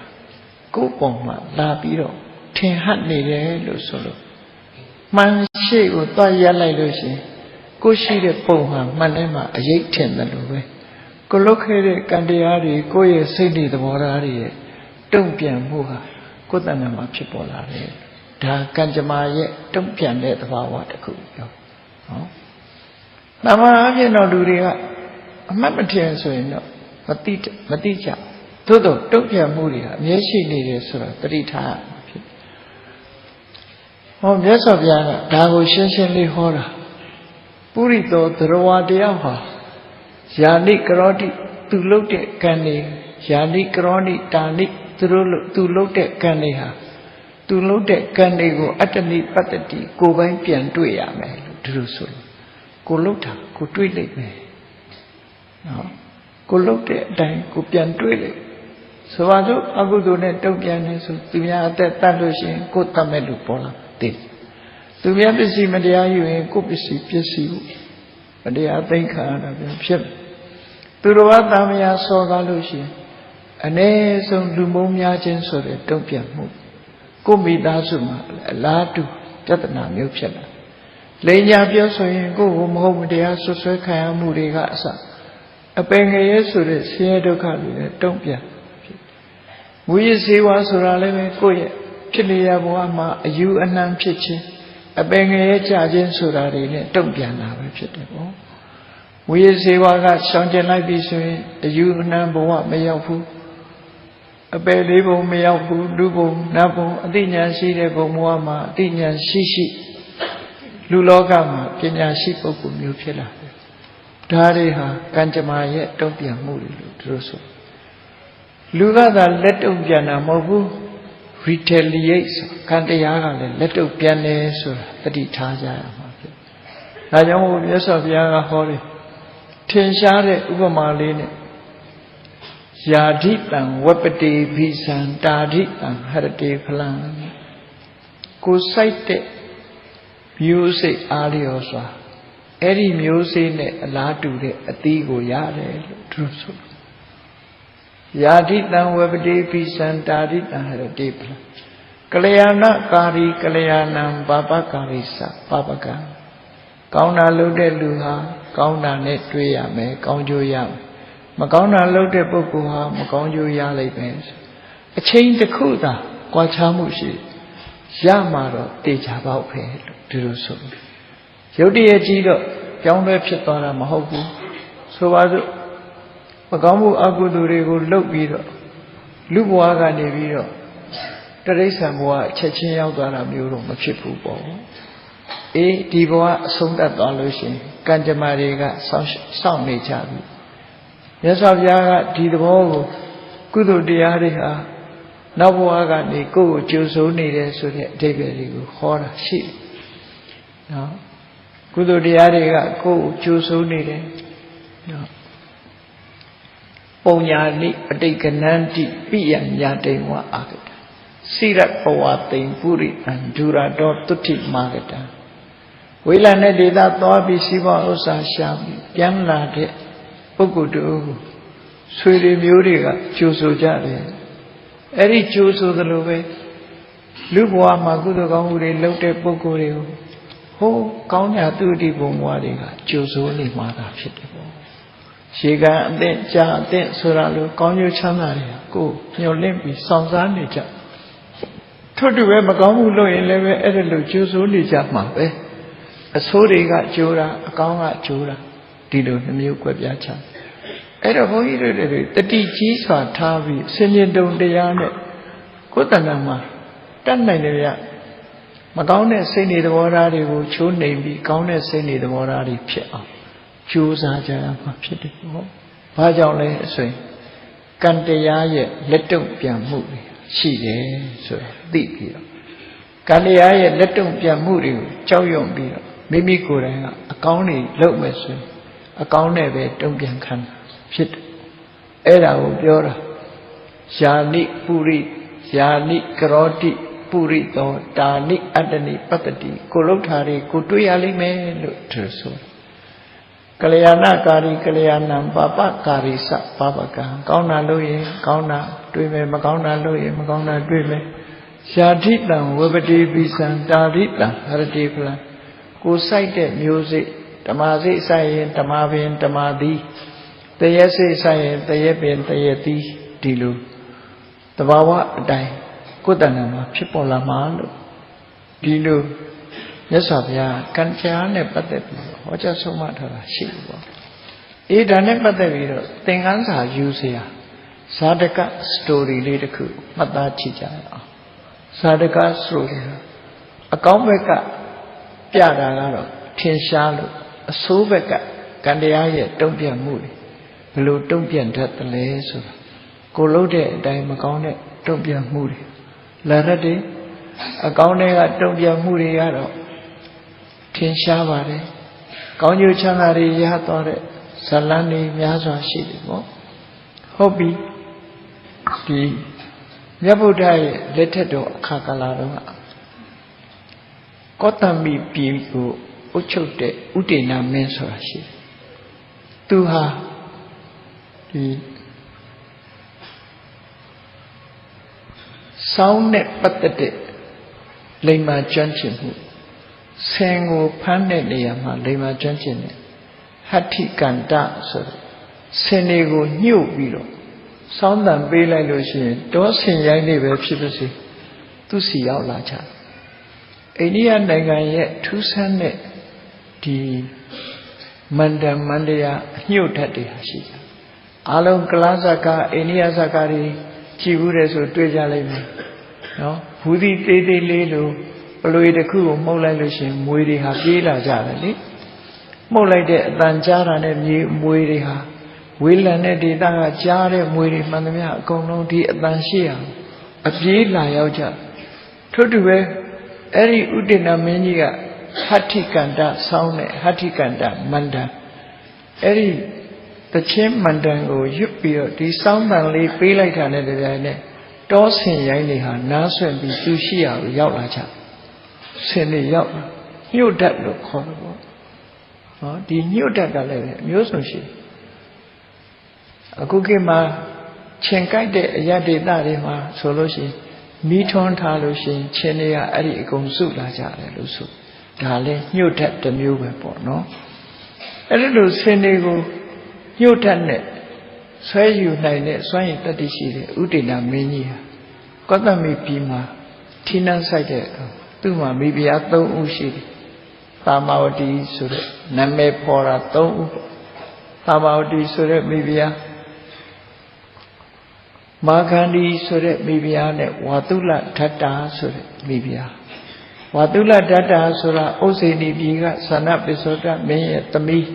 ကိုယ်ပုံမှာလာပြီးတော့ထင်ဟပ်နေတယ်လို့ဆိုလို့မှန်ရှိကိုသွားရက်လိုက်လို့ရှိရင်ကိုရှိတဲ့ပုံဟာမှန်လဲမှာအရေးထင်တယ်လို့ပဲကိုလုတ်ခဲ့တဲ့ကံတရားတွေကိုယ့်ရဲ့စိတ်တွေသဘောထားတွေရဲ့တုံ့ပြန်မှုဟာကိုယ်တဏ္ဍာမှာဖြစ်ပေါ်လာတယ်ဒါကံကြမ္မာရဲ့တုံ့ပြန်တဲ့သဘာဝတစ်ခုပြောနော်နာမအပြင်တော့လူတွေကအမှတ်မထင်ဆိုရင်တော့မတိကြသို့တော့တုံ့ပြန်မှုတွေကအမြဲရှိနေတယ်ဆိုတော့တတိထားဖြစ်ဟောမြတ်စွာဘုရားကဒါကိုရှင်းရှင်းလေးဟောတာပုရိသောသရဝတရားဟာယာနိကရောတိသူလုတ်တဲ့ကံတွေယာနိကရောနိတာနိသူလုတ်တဲ့ကံတွေဟာသူလုတ်တဲ့ကံတွေကိုအတ္တနိပတ္တိကိုယ်ပိုင်းပြန်တွေ့ရမယ်လို့ဒီလိုဆိုလို့ကိုလုတ်တာကိုတွေ့လိမ့်မယ်နော်ကိုလုတ်တဲ့အတိုင်းကိုပြန်တွေ့လိမ့်ဆိုပါစို့အကုသိုလ်နဲ့တုံ့ပြန်နေဆိုသူများအသက်တတ်လို့ရှိရင်ကိုယ်တတ်မဲ့လို့ပေါ်လာတယ်သူများပစ္စည်းမတရားယူရင်ကိုယ်ပစ္စည်းပစ္စည်းဘူးမတရားသိမ်းခံရတာပြန်ဖြစ်သူတော်ဘာသာမယာစော်ကားလို့ရှိရင်အ ਨੇ ဆုံးလူမုန်းများခြင်းဆိုတဲ့တုံ့ပြန်မှုကိုမိသားစုမှာအလားတူပြဿနာမျိုးဖြစ်လာလိန်ညာပြောဆိုရင်ကိုယ်ကိုမဟုတ်မတရားဆွဆွဲခံရမှုတွေကအစအပင်ငရဲဆိုတဲ့ဆင်းရဲဒုက္ခတွေနဲ့တုံ့ပြန်မူရည်စေဝါဆိုတာလည်းပဲကိုယ့်ရဲ့ဖြစ်နေရဘဝမှာအယူအနှံဖြစ်ခြင်းအပင်ငရဲကြခြင်းဆိုတာတွေနဲ့တုံ့ပြန်တာပဲဖြစ်တယ်ပေါ့ဝိရဇေဝကရှောင်ကျင်လိုက်ပြီဆိုရင်အယူအနှံဘဝမရောက်ဘူးအပယ်လေးဘုံမရောက်ဘူးလူဘုံနတ်ဘုံအသိဉာဏ်ရှိတဲ့ဘုံဘဝမှာအသိဉာဏ်ရှိလူလောကမှာပညာရှိပုဂ္ဂိုလ်မျိုးဖြစ်လာတယ်ဒါတွေဟာကံကြမ္မာရဲ့တုံ့ပြန်မှုတွေလို့သူတို့ဆိုလူကသာလက်တုံ့ပြန်တာမဟုတ်ဘူး retaliate ကံတရားကလည်းလက်တုံ့ပြန်တယ်ဆိုတာတတိထားကြရမှာဖြစ်ဒါကြောင့်မို့မြတ်စွာဘုရားကဟောတယ်ထင်ရှားတဲ့ဥပမာလေးနဲ့ယာဓိတံဝပတိဘိဇံတာဓိတံဟရတိဖလံကိုစိုက်တဲ့မျိုးစိတ်အားလျော်စွာအဲ့ဒီမျိုးစိတ်နဲ့အလားတူတဲ့အသီးကိုရတယ်လို့သူတို့ဆိုယာဓိတံဝပတိဘိဇံတာဓိတံဟရတိဖလံကလျာဏကာရီကလျာဏံပါပကာရိသပပကံကောင်းတာလုပ်တဲ့လူဟာကောင်းတာနဲ့တွေ့ရမယ်ကောင်းကျိုးရမယ်မကောင်းတာလုပ်တဲ့ပုဂ္ဂိုလ်ဟာမကောင်းကျိုးရလိမ့်မယ်အချိန်တစ်ခုသာကြွားချမှုရှိရမှာတော့တေချာပေါက်ပဲလို့ဒီလိုဆိုရုပ်တရက်ကြီးတော့ကြောင်းလဲဖြစ်သွားတာမဟုတ်ဘူးဆိုပါစို့မကောင်းမှုအကုသိုလ်တွေကိုလုပ်ပြီးတော့လူဘဝကနေပြီးတော့တရိစ္ဆာန်ဘဝချက်ချင်းရောက်သွားတာမျိုးတော့မဖြစ်ဘူးပေါ့အေးဒီဘဝအဆုံးသတ်သွားလို့ရှိရင်ကံကြမ္မာတွေကစောင့်နေကြပြီမြတ်စွာဘုရားကဒီသဘောကိုကုသိုလ်တရားတွေဟာနောက်ဘဝကနေကိုယ့်ကိုကြိုးစိုးနေတယ်ဆိုတဲ့အဓိပ္ပာယ်တွေကိုဟောတာရှိတယ်နော်ကုသိုလ်တရားတွေကကိုယ့်ကိုကြိုးစိုးနေတယ်နော်ပုံညာနိပဋိကနန္တိပိယညာတိဝအာဂတစိရဘဝတိန်ပုရိတံဒူရတောတုဋ္ဌိမာဂတံဝိလနဲ့ဒေသသွားပြီးစီးပွားဥစ္စာရှာပြီးပြန်လာတဲ့ပုဂ္ဂိုလ်တို့ဆွေတွေမျိုးတွေကကြိုဆိုကြတယ်အဲ့ဒီကြိုဆိုသလိုပဲလူဘဝမှာကုသိုလ်ကောင်းမှုတွေလုပ်တဲ့ပုဂ္ဂိုလ်တွေကိုဟိုးကောင်းတဲ့သူတိဘုံဘဝတွေကကြိုဆိုနေမှာသာဖြစ်တယ်ပေါ့ရေကန်အသင့်ကြာအသင့်ဆိုတာလိုကောင်းကျိုးချမ်းသာတွေကိုညှော်လင့်ပြီးစောင့်စားနေကြထို့တူပဲမကောင်းမှုလုပ်ရင်လည်းပဲအဲ့ဒါလိုကြိုဆိုနေကြမှာပဲအဆိုးတွေကကြိုးတာအကောင်းကကြိုးတာဒီလိုနှမျိုးကွက်ပြားချ đó bố ý rồi tất đi chí xóa tha vì sinh nhiên đồng đề án này có tận nào mà tránh này này ạ mà có này sinh đi đâu ra thì vô chú này bị có này sinh đi đâu ra thì phía chú ra cho mà phía đi bố ba cháu này rồi căn đề án vậy lết trông biển mù đi chỉ để rồi tị đi đó căn đề án vậy lết trông biển mù đi cháu dùng đi đó mấy mấy cô này có này lâu mấy rồi có này về trong biển khănဖြစ်အဲ့ဒါကိုပြောတာယာနိပုရိယာနိကရောတိပုရိသောတာနိအတ္တနိပတ္တတိကိုလှုပ်ထားတွေကိုတွေ့ရလိမ့်မယ်လို့သူဆိုကလျာဏကာရီကလျာဏံပါပကာရီစပါပကံကောင်းတာလို့ရင်ကောင်းတာတွေ့မယ်မကောင်းတာလို့ရင်မကောင်းတာတွေ့မယ်ယာတိတံဝပတိပိစံတာရိတံဟရတိဖလံကိုစိုက်တဲ့မျိုးစိဓမ္မစိစိုက်ရင်ဓမ္မပင်ဓမ္မသည် တရေစိတ်ဆိုင်ရင်တရေပင်တရေသီးဒီလိုတဘာဝအတိုင်းကိုယ်တဏ္ဍာမှာဖြစ်ပေါ်လာမှာလို့ဒီလိုမြတ်စွာဘုရားကံကြားနဲ့ပတ်သက်ပြီးဟောကြားဆုံးမထားတာရှိတယ်ပေါ့အေးဒါနဲ့ပတ်သက်ပြီးတော့သင်္ကန်းစာယူเสียဇာတကစတိုရီလေးတစ်ခုမှတ်သားကြည့်ကြရအောင်ဇာတကစတိုရီအကောင်းဘက်ကပြတာကတော့ထင်ရှားလို့အဆိုးဘက်ကကံတရားရဲ့တုံ့ပြန်မှုတွေ ဘယ်လိုတုံ့ပြန်တတ်တယ်လဲဆိုတာကိုလှုပ်တဲ့အတိုင်းမကောင်းတဲ့တုံ့ပြန်မှုတွေလာရက်တွေအကောင်းတွေကတုံ့ပြန်မှုတွေကတော့ထင်ရှားပါတယ်ကောင်းကျိုးချမ်းသာတွေရသွားတဲ့ဇလန်းတွေများစွာရှိတယ်ပေါ့ဟုတ်ပြီဒီမြတ်ဗုဒ္ဓရဲ့လက်ထက်တော်အခါကာလတော့ကောတမီပြည်ကိုအုပ်ချုပ်တဲ့ဥဒေနာမင်းဆိုတာရှိတယ်သူဟာ ဆောင်းနဲ့ပတ်သက်တဲ့လိမ္မာကျွမ်းကျင်မှုဆင်ကိုဖမ်းတဲ့နေရာမှာလိမ္မာကျွမ်းကျင်တဲ့ဟဋ္ဌိကန္တဆိုဆင်တွေကိုညှို့ပြီးတော့ဆောင်းတန်ပေးလိုက်လို့ရှိရင်တောဆင်ရိုင်းလေးပဲဖြစ်ပါစေသူစီရောက်လာကြအိန္ဒိယနိုင်ငံရဲ့ထူးဆန်းတဲ့ဒီမန္တန်မန္တရာညှို့တတ်တွေရှိကြ အားလုံးကလားဇကာအိန္ဒိယဇကာတွေကြည်ဘူးတယ်ဆိုတွေ့ကြလိမ့်မယ်နော်ဘူးဒီသေးသေးလေးလိုပလွေတစ်ခုကိုမှုတ်လိုက်လို့ရှင်မွေတွေဟာပြေးလာကြတယ်လေမှုတ်လိုက်တဲ့အတန်ကြားတာနဲ့မြေမွေတွေဟာဝေးလံတဲ့ဒေသကကြားတဲ့မွေတွေမှန်သမျှအကုန်လုံးဒီအတန်ရှိအောင်အပြေးလာရောက်ကြထို့တူပဲအဲ့ဒီဥဒိဏမင်းကြီးကဟဋ္ဌိကန္တဆောင်းတဲ့ဟဋ္ဌိကန္တမန္တန်အဲ့ဒီ တချင်းမန္တန်ကိုရွတ်ပြီးတော့ဒီစောင်းတန်လေးပေးလိုက်တာနဲ့တပြိုင်နက်တောဆင်ရိုင်းတွေဟာနားဆွင့်ပြီးသူရှိရာကိုရောက်လာကြဆင်တွေရောက်ညှို့တတ်လို့ခေါ်တယ်ပေါ့ဟောဒီညှို့တတ်ကလည်းအမျိုးစုံရှိအခုခေတ်မှာခြင်ကြိုက်တဲ့အရဒေသတွေမှာဆိုလို့ရှိရင်မီးထွန်းထားလို့ရှိရင်ခြင်တွေကအဲ့ဒီအကုန်စုလာကြတယ်လို့ဆိုဒါလည်းညှို့တတ်တစ်မျိုးပဲပေါ့နော်အဲ့ဒီလိုဆင်တွေကို ညှို့တတ်နဲ့ဆွဲယူနိုင်တဲ့စွမ်းရည်တတ္တိရှိတဲ့ဥဒိဏမင်းကြီးဟာကောသမီပြည်မှာထီးနှံဆိုင်တဲ့သူ့မှာမိဖုရား3ဦးရှိတယ်။သာမဝတီဆိုတဲ့နာမည်ဖော်တာ3ဦး။သာမဝတီဆိုတဲ့မိဖုရားမာခန္ဒီဆိုတဲ့မိဖုရားနဲ့ဝါတုလဓတ္တာဆိုတဲ့မိဖုရားဝါတုလဓတ္တာဆိုတာဥစ္စေနီပြည်ကသန္နပိစ္ဆောတမင်းရဲ့သမီး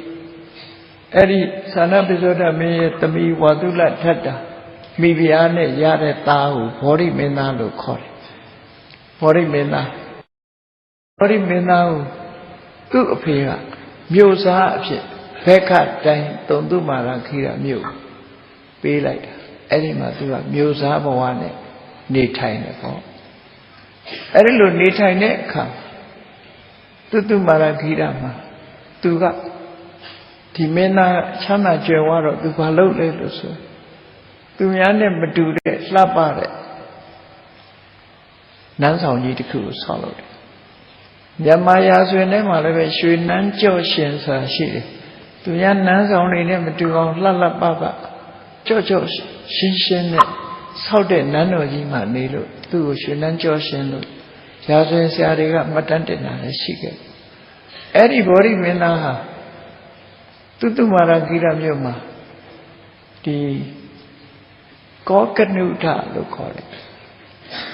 အဲ့ဒီသာနာပိသောဒမင်းရဲ့သမီးဝါတုလထတ္တာမိဖုရားနဲ့ရတဲ့သားကိုဘောဓိမင်းသားလို့ခေါ်တယ်ဘောဓိမင်းသားကိုသူ့အဖေကမြို့စားအဖြစ်ဘက်ခတိုင်းတုံတုမာရခိရမြို့ပေးလိုက်တာအဲ့ဒီမှာသူကမြို့စားဘဝနဲ့နေထိုင်တယ်ပေါ့အဲ့ဒီလိုနေထိုင်တဲ့အခါတုတုမာရခိရမှာသူက ဒီမင်းသားချမ်းသာကြွယ်ဝတော့သူဘာလုပ်လဲလို့ဆိုသူများနဲ့မတူတဲ့လှပတဲ့နန်းဆောင်ကြီးတစ်ခုကိုဆောက်လုပ်တယ်မြန်မာရာဇဝင်ထဲမှာလည်းပဲရွှေနန်းကြော့ရှင်ဆိုတာရှိတယ်သူများနန်းဆောင်တွေနဲ့မတူအောင်လှလှပပကြော့ကြော့ရှင်းရှင်းနဲ့ဆောက်တဲ့နန်းတော်ကြီးမှာနေလို့သူ့ကိုရွှေနန်းကြော့ရှင်လို့ရာဇဝင်ဆရာတွေကမှတ်တမ်းတင်တာလည်းရှိခဲ့အဲ့ဒီဗောဓိမင်းသားဟာ တုတုမာရကိရမြို့မှာ đi có cái nụ thả lúc khó đấy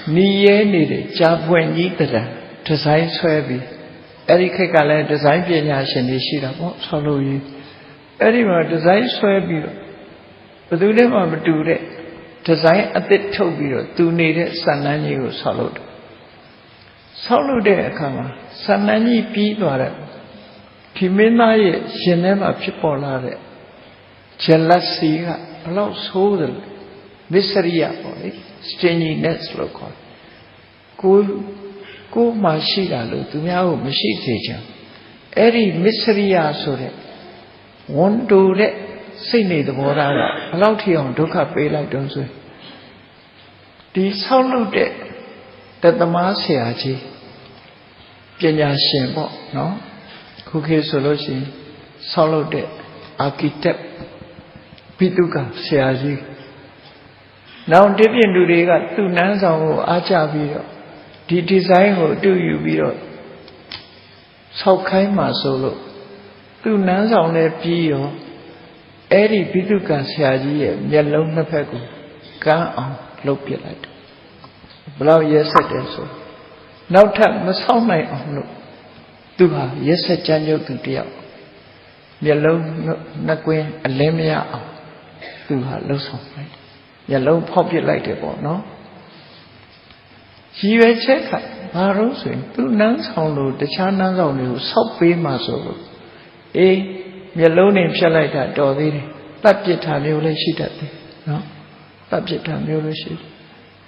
ni ye ni để cha buồn nhí tất cả design xoay vì ấy khi cả lại design về nhà xin đi xí đó bỏ sau lùi ấy mà design xoay vì và tôi đấy mà đủ đấy design ở tết thâu vì rồi tôi này đấy sản năng nhiều sau lùi đấy cả mà sản năng nhiều bí vào đấy thì mấy nay xin em mà phải bỏ ra đấy jealousy cả lâu số rồi Visariya boy, stinginess lo call. Cô màရှိတာလို့သူများကိုမရှိစေချင်အဲ့ဒီ Visariya ဆိုတဲ့ဝန်တိုတဲ့စိတ်နေသဘောထားကဘယ်လောက်ထိအောင်ဒုက္ခပေးလိုက်တုံးဆိုဒီဆောက်လုပ်တဲ့တသမားဆရာကြီးပညာရှင်ပေါ့နော်ခုခေတ်ဆိုလို့ရှိရင်ဆောက်လုပ်တဲ့ architect ဘိတုကဆရာကြီးနောက်ဒီပြင်လူတွေကသူ့နန်းဆောင်ကိုအားကျပြီးတော့ဒီ design ကိုအတူယူပြီးတော့ဆောက်ခိုင်းမှာဆိုလို့သူ့နန်းဆောင်နဲ့ပြီးရောအဲ့ဒီဘိတုကဆရာကြီးရဲ့မျက်လုံးနှစ်ဖက်ကိုကန်းအောင်လှုပ်ပစ်လိုက်တယ်ဘလောက်ရက်ဆက်တယ်ဆိုနောက်ထပ်မဆောက်နိုင်အောင်လို့သူဟာရက်ဆက်ကြမ်းကြုတ်သူတယောက်မျက်လုံးနှစ်ကွင်းအလင်းမရအောင်သူဟာလှုပ်ဆောင်လိုက်မျက်လုံးဖောက်ပစ်လိုက်တယ်ပေါ့နော်ရည်ရွယ်ချက်ကဘာလို့ဆိုရင်သူနန်းဆောင်လို့တခြားနန်းဆောင်တွေကိုဆောက်ပေးမှဆိုလို့အေးမျက်လုံးနဲ့ဖြတ်လိုက်တာတော်သေးတယ်တပ်ပစ်တာမျိုးလည်းရှိတတ်တယ်နော်တပ်ပစ်တာမျိုးလည်းရှိတယ်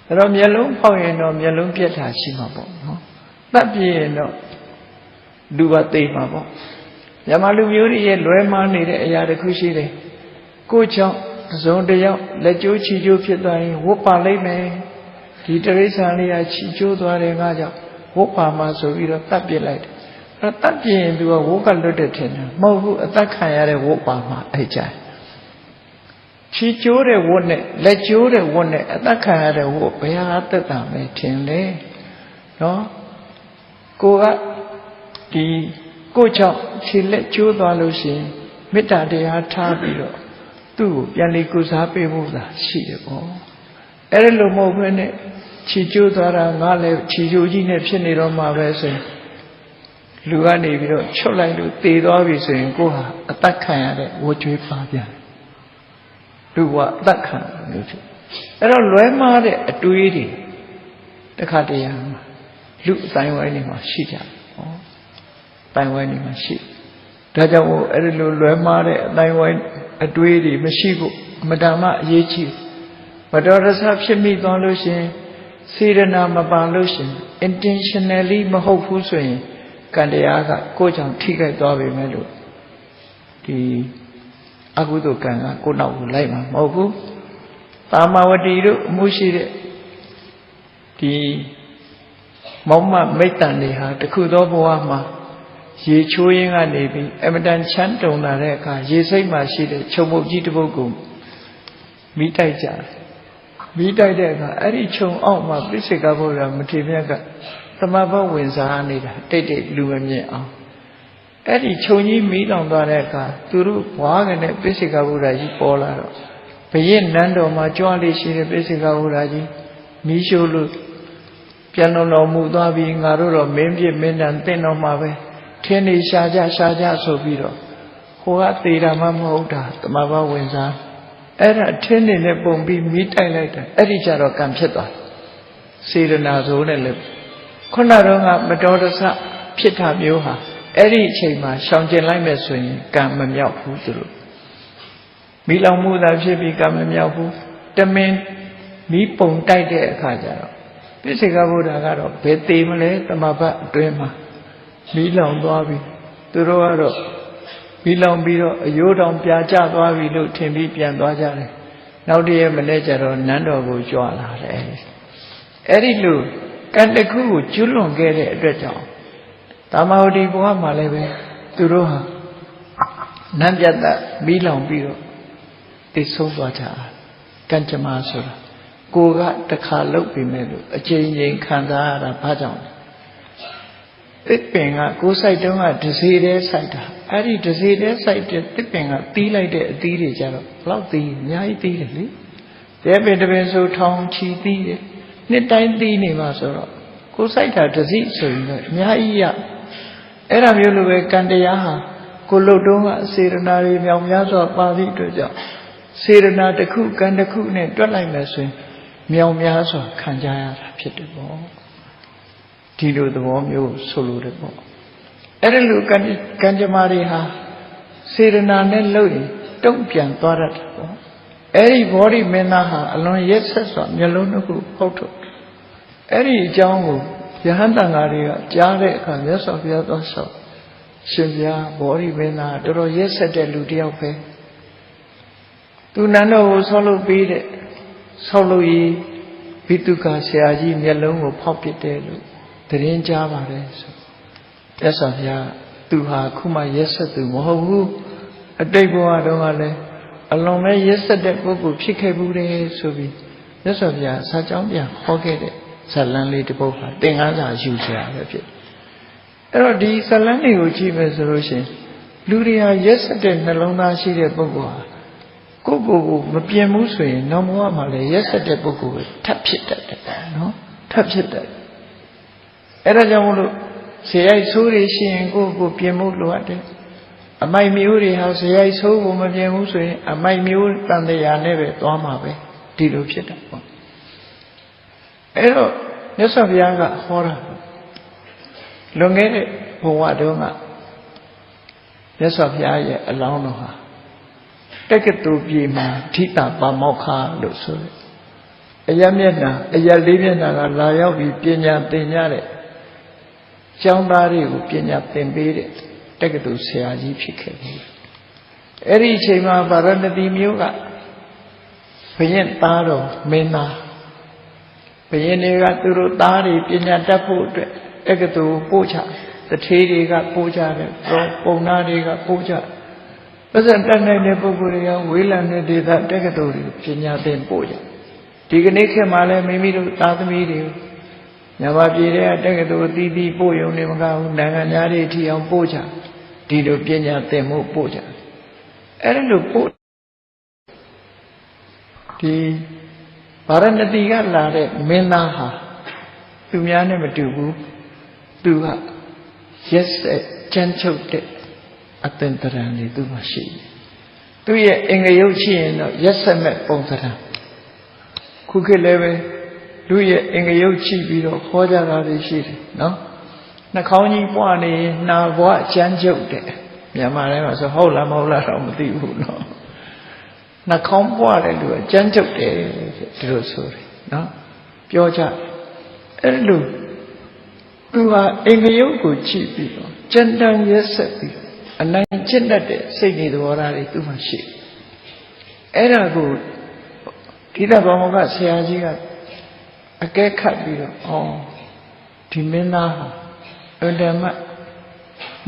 အဲ့တော့မျက်လုံးဖောက်ရင်တော့မျက်လုံးပြတ်တာရှိမှာပေါ့နော်တပ်ပစ်ရင်တော့လူပါသိမှာပေါ့မြန်မာလူမျိုးတွေရဲ့လွဲမှားနေတဲ့အရာတစ်ခုရှိတယ်ကိုကြောင့်ဇုံတယောက်လက်ကျိုးချီကျိုးဖြစ်သွားရင်ဝတ်ပါလိုက်မယ်ဒီတရိစ္ဆာန်လေးကချီကျိုးသွားတယ်ငါကြောင့်ဝတ်ပါမှာဆိုပြီးတော့တတ်ပြစ်လိုက်တယ်အဲ့တတ်ပြစ်ရင်သူကဝတ်ကလွတ်တဲ့ထင်တယ်မဟုတ်ဘူးအသက်ခံရတဲ့ဝတ်ပါမှာအဲ့ကြချီကျိုးတဲ့ဝတ်နဲ့လက်ကျိုးတဲ့ဝတ်နဲ့အသက်ခံရတဲ့ဝတ်ဘယ်ဟာသက်သာမယ်ထင်လဲနော်ကိုကဒီကိုကြောင့်ခြေလက်ကျိုးသွားလို့ရှိရင်မေတ္တာတရားထားပြီးတော့သူ့ကိုပြန်လေကုစားပေးဖို့သာရှိတယ်ပေါ့အဲ့ဒါလိုမဟုတ်ဘဲနဲ့ခြေကျိုးသွားတာငါလည်းခြေကျိုးကြီးနဲ့ဖြစ်နေတော့မှပဲဆိုရင်လူကနေပြီးတော့ချွတ်လိုက်လို့သေသွားပြီဆိုရင်ကိုဟာအသက်ခံရတဲ့ဝကြွေးပါပြန်လူကအသက်ခံလို့ဖြစ်အဲ့တော့လွဲမှားတဲ့အတွေးတွေတခါတည်းရမှာလူအတိုင်းဝိုင်းနေမှာရှိကြဟောတိုင်းဝိုင်းနေမှာရှိဒါကြောင့်မို့အဲ့ဒီလိုလွဲမှားတဲ့အတိုင်းဝိုင်းအတွေးတွေမရှိဖို့အမတန်မှအရေးကြီးမတော်တဆဖြစ်မိသွားလို့ရှင်စေရနာမပါလို့ရှင် intentionally မဟုတ်ဘူးဆိုရင်ကံတရားကကိုယ်ကြောင့်ထိခိုက်သွားပြီမဲ့လို့ဒီအကုသိုလ်ကံကကိုယ်နောက်ကိုလိုက်မှာမဟုတ်ဘူးတာမဝတီတို့အမှုရှိတဲ့ဒီမောင်မမိတ်တန်တွေဟာတခုသောဘဝမှာရေချိုးရင်းကနေပြီးအမတန်ချမ်းတုံလာတဲ့အခါရေစိတ်မှာရှိတဲ့ခြုံပုတ်ကြီးတစ်ပုဒ်ကိုမိတိုက်ကြတယ်မိတိုက်တဲ့အခါအဲ့ဒီခြုံအောက်မှာပြိစိကဘုရားမထေရမြတ်ကသမဘဝင်စားနေတာတိတ်တိတ်လူမမြင်အောင်အဲ့ဒီခြုံကြီးမိလောင်သွားတဲ့အခါသူတို့ဘွားကနေပြိစိကဘုရားကြီးပေါ်လာတော့ဘုရင်နန်းတော်မှာကြွားလေးရှိတဲ့ပြိစိကဘုရားကြီးမီးရှို့လို့ပြန်တော်မူသွားပြီးငါတို့တော့မင်းပြစ်မင်းတန်တင့်တော်မှာပဲထင်းနေရှာကြဆိုပြီးတော့ဟိုကသေတာမှမဟုတ်တာသမဘဝင်စားအဲ့ဒါထင်းနေနဲ့ပုံပြီးမိတိုက်လိုက်တာအဲ့ဒီကြတော့ကံဖြစ်သွားစေရနာဆိုးနဲ့လည်းခုနတော့ကမတော်တဆဖြစ်တာမျိုးဟာအဲ့ဒီအချိန်မှာရှောင်ကျင်လိုက်မယ်ဆိုရင်ကံမမြောက်ဘူးသူတို့မိလောင်မှုသာဖြစ်ပြီးကံမမြောက်ဘူးတမင်မိပုံတိုက်တဲ့အခါကျတော့ပိစိကဗုဒ္ဓကတော့ဘယ်သေးမလဲသမဘအတွင်းမှာမိလောင်သွားပြီသူတို့ကတော့မိလောင်ပြီးတော့အယိုးတောင်ပြာကျသွားပြီလို့ထင်ပြီးပြန်သွားကြတယ်နောက်တည့်ရက်မနေ့ကျတော့နန်းတော်ကိုကြွလာတယ်အဲ့ဒီလိုကံတစ်ခုကိုကျွလွန်ခဲ့တဲ့အတွက်ကြောင့်တာမဝတီဘဝမှာလည်းပဲသူတို့ဟာနန်းပြတ်သက်မိလောင်ပြီးတော့သိဆုံးသွားကြတာကံကြမ္မာဆိုတာကိုကတခါလုတ်ပြီးမဲ့လို့အချိန်ချင်းခံစားရတာဘာကြောင့်လဲ တစ်ပင်ကကိုယ်စိုက်တုန်းကဒစီတဲ့စိုက်တာအဲ့ဒီဒစီတဲ့စိုက်တဲ့တစ်ပင်ကတီးလိုက်တဲ့အသီးတွေကြတော့ဘလောက်သီးအများကြီးသီးတယ်လေတဲပင်တစ်ပင်ဆိုထောင်ချီသီးတယ်နှစ်တိုင်းသီးနေမှာဆိုတော့ကိုယ်စိုက်တာဒစီဆိုရင်တော့အများကြီးရအဲ့ဒါမျိုးလိုပဲကံတရားဟာကိုယ်လှုပ်တုန်းကစေရနာတွေမြောင်များစွာပါသည့်အတွက်ကြောင့်စေရနာတစ်ခုကံတစ်ခုနဲ့တွက်လိုက်မယ်ဆိုရင်မြောင်များစွာခံကြရတာဖြစ်တယ်ပေါ့ဒီလိုသဘောမျိုးဆိုလိုတယ်ပေါ့အဲ့ဒီလိုကံကြမ္မာတွေဟာစေရနာနဲ့လှုပ်ရင်တုံ့ပြန်သွားတတ်တယ်ပေါ့အဲ့ဒီဘောဓိမင်းသားဟာအလွန်ရက်ဆက်စွာမျက်လုံးတစ်ခုဖုတ်ထုတ်အဲ့ဒီအကြောင်းကိုယဟန်တန်ဃာတွေကကြားတဲ့အခါမြတ်စွာဘုရားသွားလျှောက်ရှင်ဗျာဘောဓိမင်းသားတော်တော်ရက်ဆက်တဲ့လူတစ်ယောက်ပဲသူနန်းတော်ကိုဆောက်လုပ်ပြီးတဲ့ဆောက်လုပ်ရေးဘိတုကာဆရာကြီးမျက်လုံးကိုဖောက်ပစ်တယ်လို့သတင်းကြားပါတယ်ဆိုမြတ်စွာဘုရားသူဟာခုမှရက်ဆက်သူမဟုတ်ဘူးအတိတ်ဘဝတုန်းကလည်းအလွန်ပဲရက်ဆက်တဲ့ပုဂ္ဂိုလ်ဖြစ်ခဲ့ဘူးတယ်ဆိုပြီးမြတ်စွာဘုရားစာကြောင်းပြန်ဟောခဲ့တဲ့ဇာလန်းလေးတစ်ပုဒ်ဟာသင်္ကန်းစာယူစရာပဲဖြစ်အဲ့တော့ဒီဇာလန်းလေးကိုကြည့်မယ်ဆိုလို့ရှိရင်လူတွေဟာရက်ဆက်တဲ့နှလုံးသားရှိတဲ့ပုဂ္ဂိုလ်ဟာကိုယ့်ကိုယ်မပြင်းဘူးဆိုရင်နောက်ဘဝမှာလည်းရက်ဆက်တဲ့ပုဂ္ဂိုလ်ပဲထပ်ဖြစ်တတ်တယ်နော်ထပ်ဖြစ်တတ်အဲ့ဒါကြောင့်မလို့ဇေယိုက်ဆိုးတွေရှိရင်ကိုယ့်ကိုယ်ပြင်မှုလိုအပ်တယ်အမိုက်မျိုးတွေဟာဇေယိုက်ဆိုးကိုမပြင်ဘူးဆိုရင်အမိုက်မျိုးတန်တရားနဲ့ပဲသွားမှာပဲဒီလိုဖြစ်တာပေါ့အဲ့တော့မြတ်စွာဘုရားကဟောတာလွန်ခဲ့တဲ့ဘဝတုန်းကမြတ်စွာဘုရားရဲ့အလောင်းတော်ဟာတက္ကသိုလ်ပြည်မှာဓိတာပါမောက္ခလို့ဆိုတယ်အယမျက်နှာအယလေးမျက်နှာကလာရောက်ပြီးပညာသင်ကြတဲ့ကျောင်းသားတွေကိုပညာသင်ပေးတဲ့တက္ကသိုလ်ဆရာကြီးဖြစ်ခဲ့ပြီအဲ့ဒီအချိန်မှာဗာရဏသီမြို့ကဘုရင်သားတော်မင်းသားဘုရင်တွေကသူတို့သားတွေပညာတတ်ဖို့အတွက်တက္ကသိုလ်ပို့ချတထေးတွေကပို့ချတယ်ပုံနာတွေကပို့ချပတ်စံတက်နိုင်တဲ့ပုဂ္ဂိုလ်တွေကဝေးလံတဲ့ဒေသတက္ကသိုလ်တွေပညာသင်ပို့ကြဒီကနေ့ခေတ်မှာလည်းမိမိတို့သားသမီးတွေမြန်မာပြည်ထဲကတက္ကသိုလ်အသီးသီးပို့ရုံနဲ့မကဘူးနိုင်ငံသားတွေထီအောင်ပို့ကြဒီလိုပညာသင်မှုပို့ကြအဲ့ဒါလိုပို့ဒီဗာရဏသီကလာတဲ့မင်းသားဟာသူများနဲ့မတူဘူးသူကရက်ဆက်ကြမ်းချုပ်တဲ့အသင်္တရံတွေသူမှရှိတယ်သူရဲ့အင်္ဂယုတ်ရှိရင်တော့ရက်ဆက်မဲ့ပုံစံခုခေတ်လည်းပဲလူရဲ့အင်္ဂယုတ်ရှိပြီးတော့ခေါ်ကြတာတွေရှိတယ်နော်နှာခေါင်းကြီးပွားနေနှာဘွားကြမ်းကြုတ်တယ်မြန်မာတိုင်းမှာဆိုဟုတ်လားမဟုတ်လားတော့မသိဘူးနော်နှာခေါင်းပွားတဲ့လူကကြမ်းကြုတ်တယ်ဒီလိုဆိုတယ်နော်ပြောကြအဲ့လိုသူဟာအင်္ဂယုတ်ကိုကြည့်ပြီးတော့ကြံတန်ရက်ဆက်ပြီးအနိုင်ကျင့်တတ်တဲ့စိတ်တွေသဘောထားတွေသူမှရှိအဲ့ဒါကိုဒီတဘောကဆရာကြီးကအကဲခတ်ပြီးတော့ဒီမင်းသားဟာအန္တမ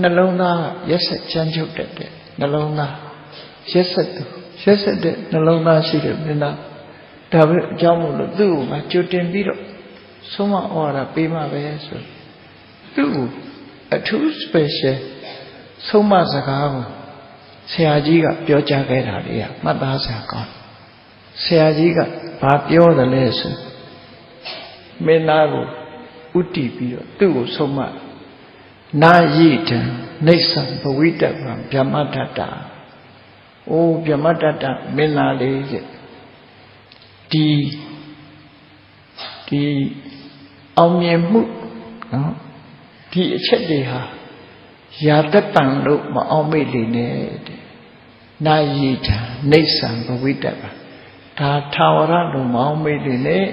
နှလုံးသားရက်ဆက်ချမ်းချုပ်တတ်တဲ့နှလုံးသားရက်ဆက်တဲ့နှလုံးသားရှိတဲ့မင်းသားဒါပဲအကြောင်းမို့လို့သူ့ကိုကြိုတင်ပြီးတော့ဆုံးမဩဝါဒပေးမှပဲဆိုသူ့ကိုအထူး special ဆုံးမစကားကိုဆရာကြီးကပြောကြားခဲ့တာလေမှတ်သားစရာကောင်းဆရာကြီးကဘာပြောတယ်လဲဆိုမင်းသားကိုဥတီပြီးတော့သူ့ကိုဆုံးမနာယိတံနေသံဘဝိတ္တဗံဗျမတ္တတာအိုးဗျမတ္တတာမင်းသားလေးဒီအောင်မြင်မှုနော်ဒီအချက်တွေဟာယာတတံလို့မအောင်မေ့လေနဲ့တဲ့နာယိတံနေသံဘဝိတ္တဗံဒါထာဝရလို့မအောင်မေ့လေနဲ့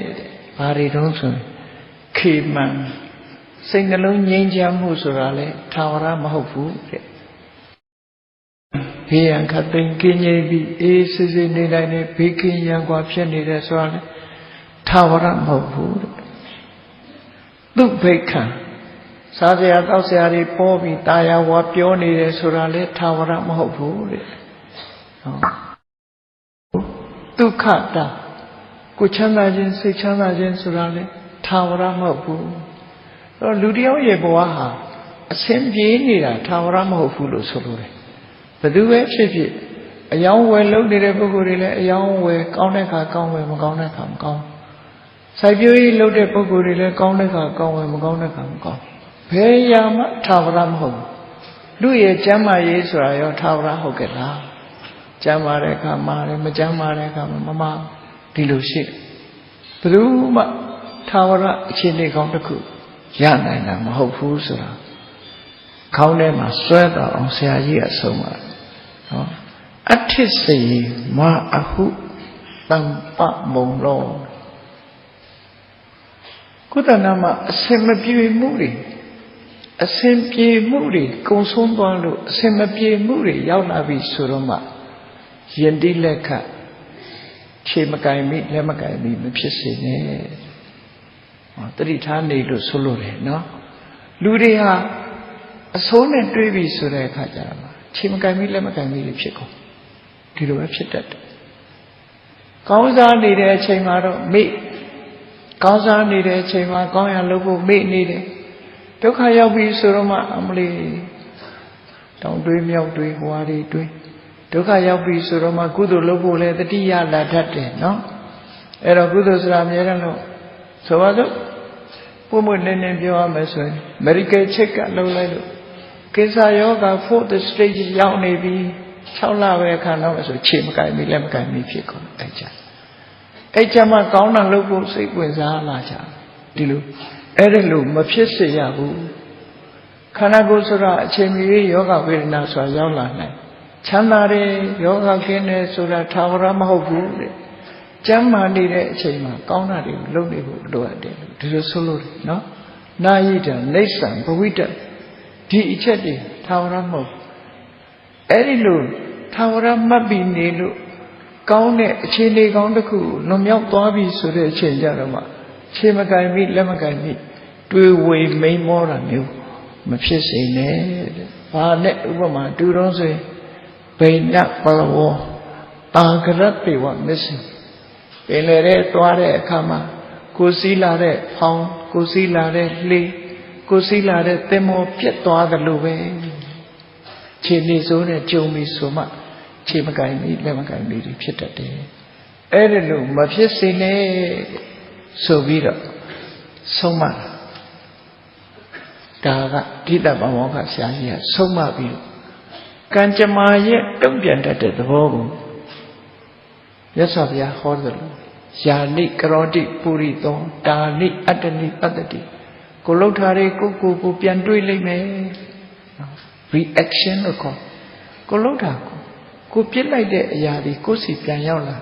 ဘာတွေတုံးဆိုခေမံစိတ်နှလုံးငြိမ်းချမ်းမှုဆိုတာလေထာဝရမဟုတ်ဘူးတဲ့ဘေးရန်ခတ်သိမ်းကင်းငြိမ်းပြီးအေးစစ်စစ်နေတိုင်းနဲ့ဘေးကင်းရန်กว่าဖြစ်နေတဲ့ဆိုတာလေထာဝရမဟုတ်ဘူးတဲ့သူ့ဘိက္ခံစားစရာတောက်စရာတွေပေါ်ပြီးတာယာဝါပြောနေတယ်ဆိုတာလေထာဝရမဟုတ်ဘူးတဲ့ဒုက္ခတာကိုချမ်းသာခြင်းစိတ်ချမ်းသာခြင်းဆိုတာလေထာဝရမဟုတ်ဘူးလူတယောက်ရဲ့ဘဝဟာ အစင်ပြေးနေတာထာဝရမဟုတ်ဘူးလို့ဆိုလိုတယ်ဘယ်သူပဲဖြစ်ဖြစ်အယောင်းဝယ်လုပ်နေတဲ့ပုဂ္ဂိုလ်တွေလည်းအယောင်းဝယ်ကောင်းတဲ့ခါကောင်းဝယ်မကောင်းတဲ့ခါမကောင်းစိုက်ပျိုးရေးလုပ်တဲ့ပုဂ္ဂိုလ်တွေလည်းကောင်းတဲ့ခါကောင်းဝယ်မကောင်းတဲ့ခါမကောင်းဘယ်ရာမှထာဝရမဟုတ်ဘူးလူရဲ့ကျမ်းမာရေးဆိုတာရောထာဝရဟုတ်ကဲ့လားကျမ်းမာတဲ့ခါမာတယ်မကျမ်းမာတဲ့ခါမမာဒီလိုရှိဘယ်သူမှထာဝရအခြေအနေကောင်းတစ်ခုရနိုင်တာမဟုတ်ဘူးဆိုတာခေါင်းထဲမှာစွဲတော်အောင်ဆရာကြီးကဆုံးပါနော်အဋ္ဌိစေမအဟုတံပမုံလောကုသနာမှာအစင်မပြေမှုတွေအစင်ပြေမှုတွေကုံဆုံးသွားလို့အစင်မပြေမှုတွေရောက်လာပြီဆိုတော့မှယင်တိလက်ခခြေမကင်မိလက်မကင်မိမဖြစ်စေနဲ့တတိထားနေလို့ဆိုလို့တယ်နော်လူတွေဟာအဆိုးနဲ့တွေးပြီဆိုတဲ့အခါကျတော့ခြေမကင်မိလက်မကင်မိတွေဖြစ်ကုန်ဒီလိုပဲဖြစ်တတ်တယ်ကောင်းစားနေတဲ့အချိန်မှာတော့မေ့ကောင်းစားနေတဲ့အချိန်မှာကောင်းရလုပ်ဖို့မေ့နေတယ်ဒုက္ခရောက်ပြီဆိုတော့မှအမလီတောင်းတွေးမြောက်တွေးဟွာတွေတွေးဒုက္ခရောက်ပြီဆိုတော့မှကုသိုလ်လုပ်ဖို့လည်းတတိယလာတတ်တယ်နော်အဲ့တော့ကုသိုလ်ဆိုတာအများနဲ့လို့ဆိုပါစို့ပုံမနေနေပြောရမယ်ဆိုရင် medical check ကလုပ်လိုက်လို့ကိစ္စယောဂ 4th stage ရောက်နေပြီ6လပဲခံတော့ဆိုခြေမကင်ပြီလက်မကင်ပြီဖြစ်ကုန်အဲ့ကြမှာကောင်းတာလုပ်ဖို့စိတ်ဝင်စားလာကြဒီလိုအဲ့ဒါလို့မဖြစ်စေရဘူးခန္ဓာကိုယ်ဆိုတာအချိန်မီယောဂဝေဒနာဆိုတာရောက်လာနိုင်ချမ်းသာတယ်ယောဂကင်းတယ်ဆိုတာထာဝရမဟုတ်ဘူးတဲ့ကျမ်းမာနေတဲ့အချိန်မှာကောင်းတာတွေလုပ်နေဖို့လိုအပ်တယ်ဒီလိုဆိုလို့နော်နာယိတနိစ္စံဘဝိတ္တဒီအချက်တွေထာဝရမဟုတ်အဲ့ဒီလိုထာဝရမှတ်ပြီးနေလို့ကောင်းတဲ့အခြေအနေကောင်းတစ်ခုလွန်မြောက်သွားပြီဆိုတဲ့အချိန်ကြတော့မှခြေမကင်မိလက်မကင်မိတွေးဝေမိန်မောတာမျိုးမဖြစ်စေနဲ့တဲ့။ဘာနဲ့ဥပမာတူတော့ဆိုရင်ဘိနပလဝောတာဂရတေဝမစ္စပင်လေတဲ့သွားတဲ့အခါမှာကိုစီးလာတဲ့ဖောင်းကိုစီးလာတဲ့လှေကိုစီးလာတဲ့သင်္ဘောပြတ်သွားသလိုပဲခြေနေစိုးနဲ့ကြုံပြီဆိုမှခြေမကင်မိလက်မကင်မိဖြစ်တတ်တယ်။အဲ့ဒါလို့မဖြစ်စေနဲ့ဆိုပြီးတော့ဆုံးမဒါကဓိတပမောကဆရာကြီးကဆုံးမပြီးကံကြမ္မာရဲ့တုံ့ပြန်တတ်တဲ့သဘောကိုမြတ်စွာဘုရားဟောတယ်လို့ယာနိကရောတိပုရိသောတာနိအတ္တနိပတ္တိကိုလှုပ်ထားတဲ့ကိုပြန်တွေးလိုက်မယ် reaction လို့ခေါ်ကိုလှုပ်တာကိုပြစ်လိုက်တဲ့အရာတွေကိုစီပြန်ရောက်လာ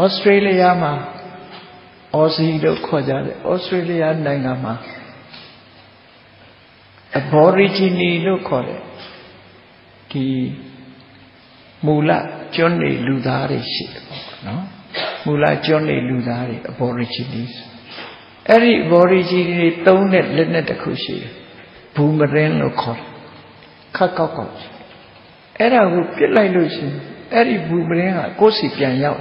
ဩစတြေးလျမှာအော်စီလို့ခေါ်ကြတယ်ဩစတြေးလျနိုင်ငံမှာ aborigine လို့ခေါ်တယ်ဒီမူလကျွန်းနေလူသားတွေရှိတယ်ပေါ့နော်မူလကျွန်းနေလူသားတွေ aborigine အဲ့ဒီ aborigine တွေသုံးတဲ့လက်နဲ့တစ်ခုရှိတယ်ဘူမရင်လို့ခေါ်တယ်ခက်ကောက်ကောက်အဲ့ဒါကိုပြစ်လိုက်လို့ရှိရင်အဲ့ဒီဘူမရင်ကကိုယ်စီပြန်ရောက်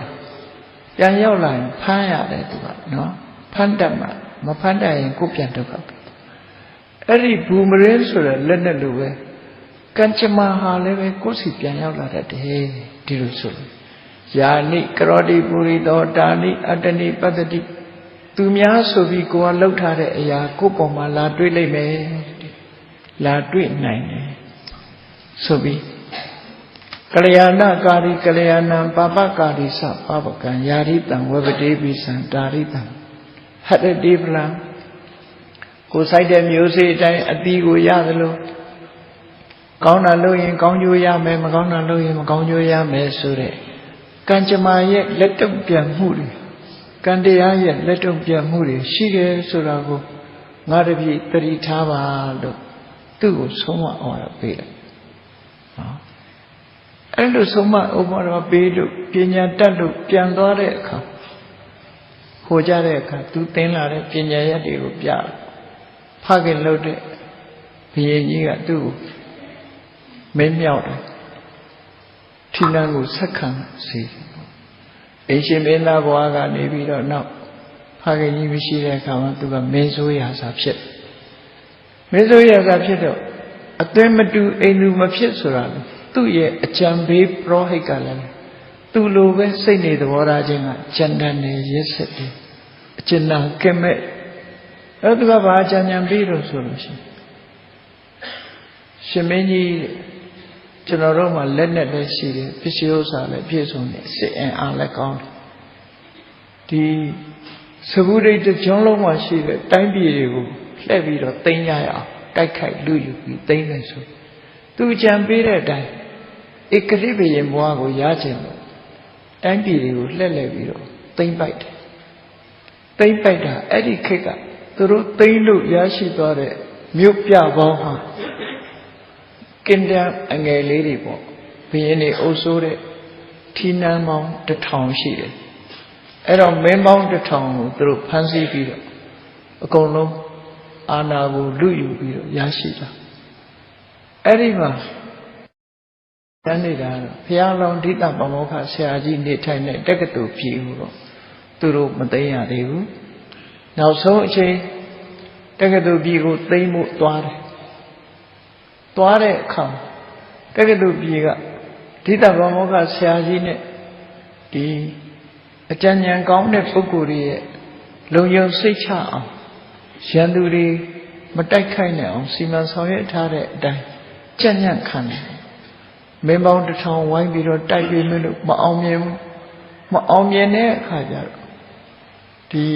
လာရင်ဖမ်းရတယ်သူကနော်ဖမ်းတတ်မှာမဖမ်းတတ်ရင်ကိုယ်ပြန်ဒုက္ခပဲအဲ့ဒီဘူမရင်ဆိုတဲ့လက်နဲ့လိုပဲကံကြမ္မာဟာလည်းပဲကိုယ်စီပြန်ရောက်လာတတ်တယ်ဒီလိုဆိုလို့ယာနိကရောတိပုရိသောတာနိအတ္တနိပတ္တိသူများဆိုပြီးကိုယ်ကလှုပ်ထားတဲ့အရာကိုယ်ပေါ်မှာလာတွေ့လိုက်မယ်လာတွေ့နိုင်တယ်ဆိုပြီးကလျာဏကာရီကလျာဏံပါပကာရီသပပကံယာရိတံဝဗတေပိသံတာရိတံဟတတိပလံကိုစိုက်တဲ့မျိုးစေ့အတိုင်းအတီးကိုရသလိုကောင်းတာလုပ်ရင်ကောင်းကျိုးရမယ်မကောင်းတာလုပ်ရင်မကောင်းကျိုးရမယ်ဆိုတဲ့ကံကြမ္မာရဲ့လက်တုံ့ပြန်မှုတွေကံတရားရဲ့လက်တုံ့ပြန်မှုတွေရှိတယ်ဆိုတာကိုငါတပည့်သတိထားပါလို့သူ့ကိုဆုံးမအောင်ရပေးတယ်နော်အဲ့လိုဆုံးမဥပမာတော့ပေးလို့ပညာတတ်လို့ပြန်သွားတဲ့အခါဟိုကြတဲ့အခါသူသင်လာတဲ့ပညာရက်တွေကိုပြဖခင်လို့တဲ့ဘုရင်ကြီးကသူ့ကိုမင်းမြောက်တယ်ထီလန်းကိုဆက်ခံစေအရှင်မင်းသားဘွားကနေပြီးတော့နောက်ဖခင်ကြီးမရှိတဲ့အခါမှာသူကမင်းဆိုးရာစာဖြစ် မေဆိုရသာဖြစ်တော့အသွင်မတူအိမ်လူမဖြစ်ဆိုတာသူ့ရဲ့အကြံပေးပရောဟိတ်ကလည်းသူ့လိုပဲစိတ်နေသဘောထားခြင်းကကြံတန်နေရက်ဆက်တယ်အကျဉ်းနာကဲမဲ့အဲ့သူကဘာအကြံဉာဏ်ပေးလို့ဆိုလို့ရှင်မင်းကြီးကျွန်တော်တို့မှာလက်နဲ့လည်းရှိတယ်ပစ္စည်းဥစ္စာလည်းပြည့်စုံတယ်စစ်အင်အားလည်းကောင်းတယ်ဒီသဗ္ဗုဒိတကျွန်းလုံးမှာရှိတဲ့တိုင်းပြည်တွေကိုလှည့်ပြီးတော့သိမ်းရအောင်တိုက်ခိုက်လူယူပြီးသိမ်းတယ်ဆိုသူကြံပေးတဲ့အတိုင်းဧကတိဘယင်ဘွားကိုရခြင်းလို့တိုင်းပြည်တွေကိုလှည့်လည်ပြီးတော့သိမ်းပိုက်တယ်သိမ်းပိုက်တာအဲ့ဒီခေတ်ကသူတို့သိမ်းလို့ရရှိသွားတဲ့မြို့ပြပေါင်းဟာကင်တန်အငယ်လေးတွေပေါ့ဘယင်တွေအုပ်စိုးတဲ့ထီနန်းပေါင်း1000ရှိတယ်အဲ့တော့မင်းပေါင်း1000ကိုသူတို့ဖမ်းဆီးပြီးတော့အကုန်လုံးအာဏာကိုလူယူပြီးတော့ရရှိတာအဲ့ဒီမှာတန်းနေတာတော့ဘုရားလောင်းဒိဋ္ဌပမောက္ခဆရာကြီးနေထိုင်တဲ့တက္ကသိုလ်ပြည်ကိုတော့သူတို့မသိရသေးဘူးနောက်ဆုံးအချိန်တက္ကသိုလ်ပြည်ကိုသိမ်းဖို့သွားတယ်သွားတဲ့အခါတက္ကသိုလ်ပြည်ကဒိဋ္ဌပမောက္ခဆရာကြီးနဲ့ဒီအကြံဉာဏ်ကောင်းတဲ့ပုဂ္ဂိုလ်တွေရဲ့လုံခြုံစိတ်ချအောင်ရန်သူတွေမတိုက်ခိုက်နိုင်အောင်စီမံဆောင်ရွက်ထားတဲ့အတိုင်းကြံ့ညံ့ခံတယ်မင်းပေါင်း1000ဝိုင်းပြီးတော့တိုက်ပြီးမလို့မအောင်မြင်ဘူးမအောင်မြင်တဲ့အခါကျတော့ဒီ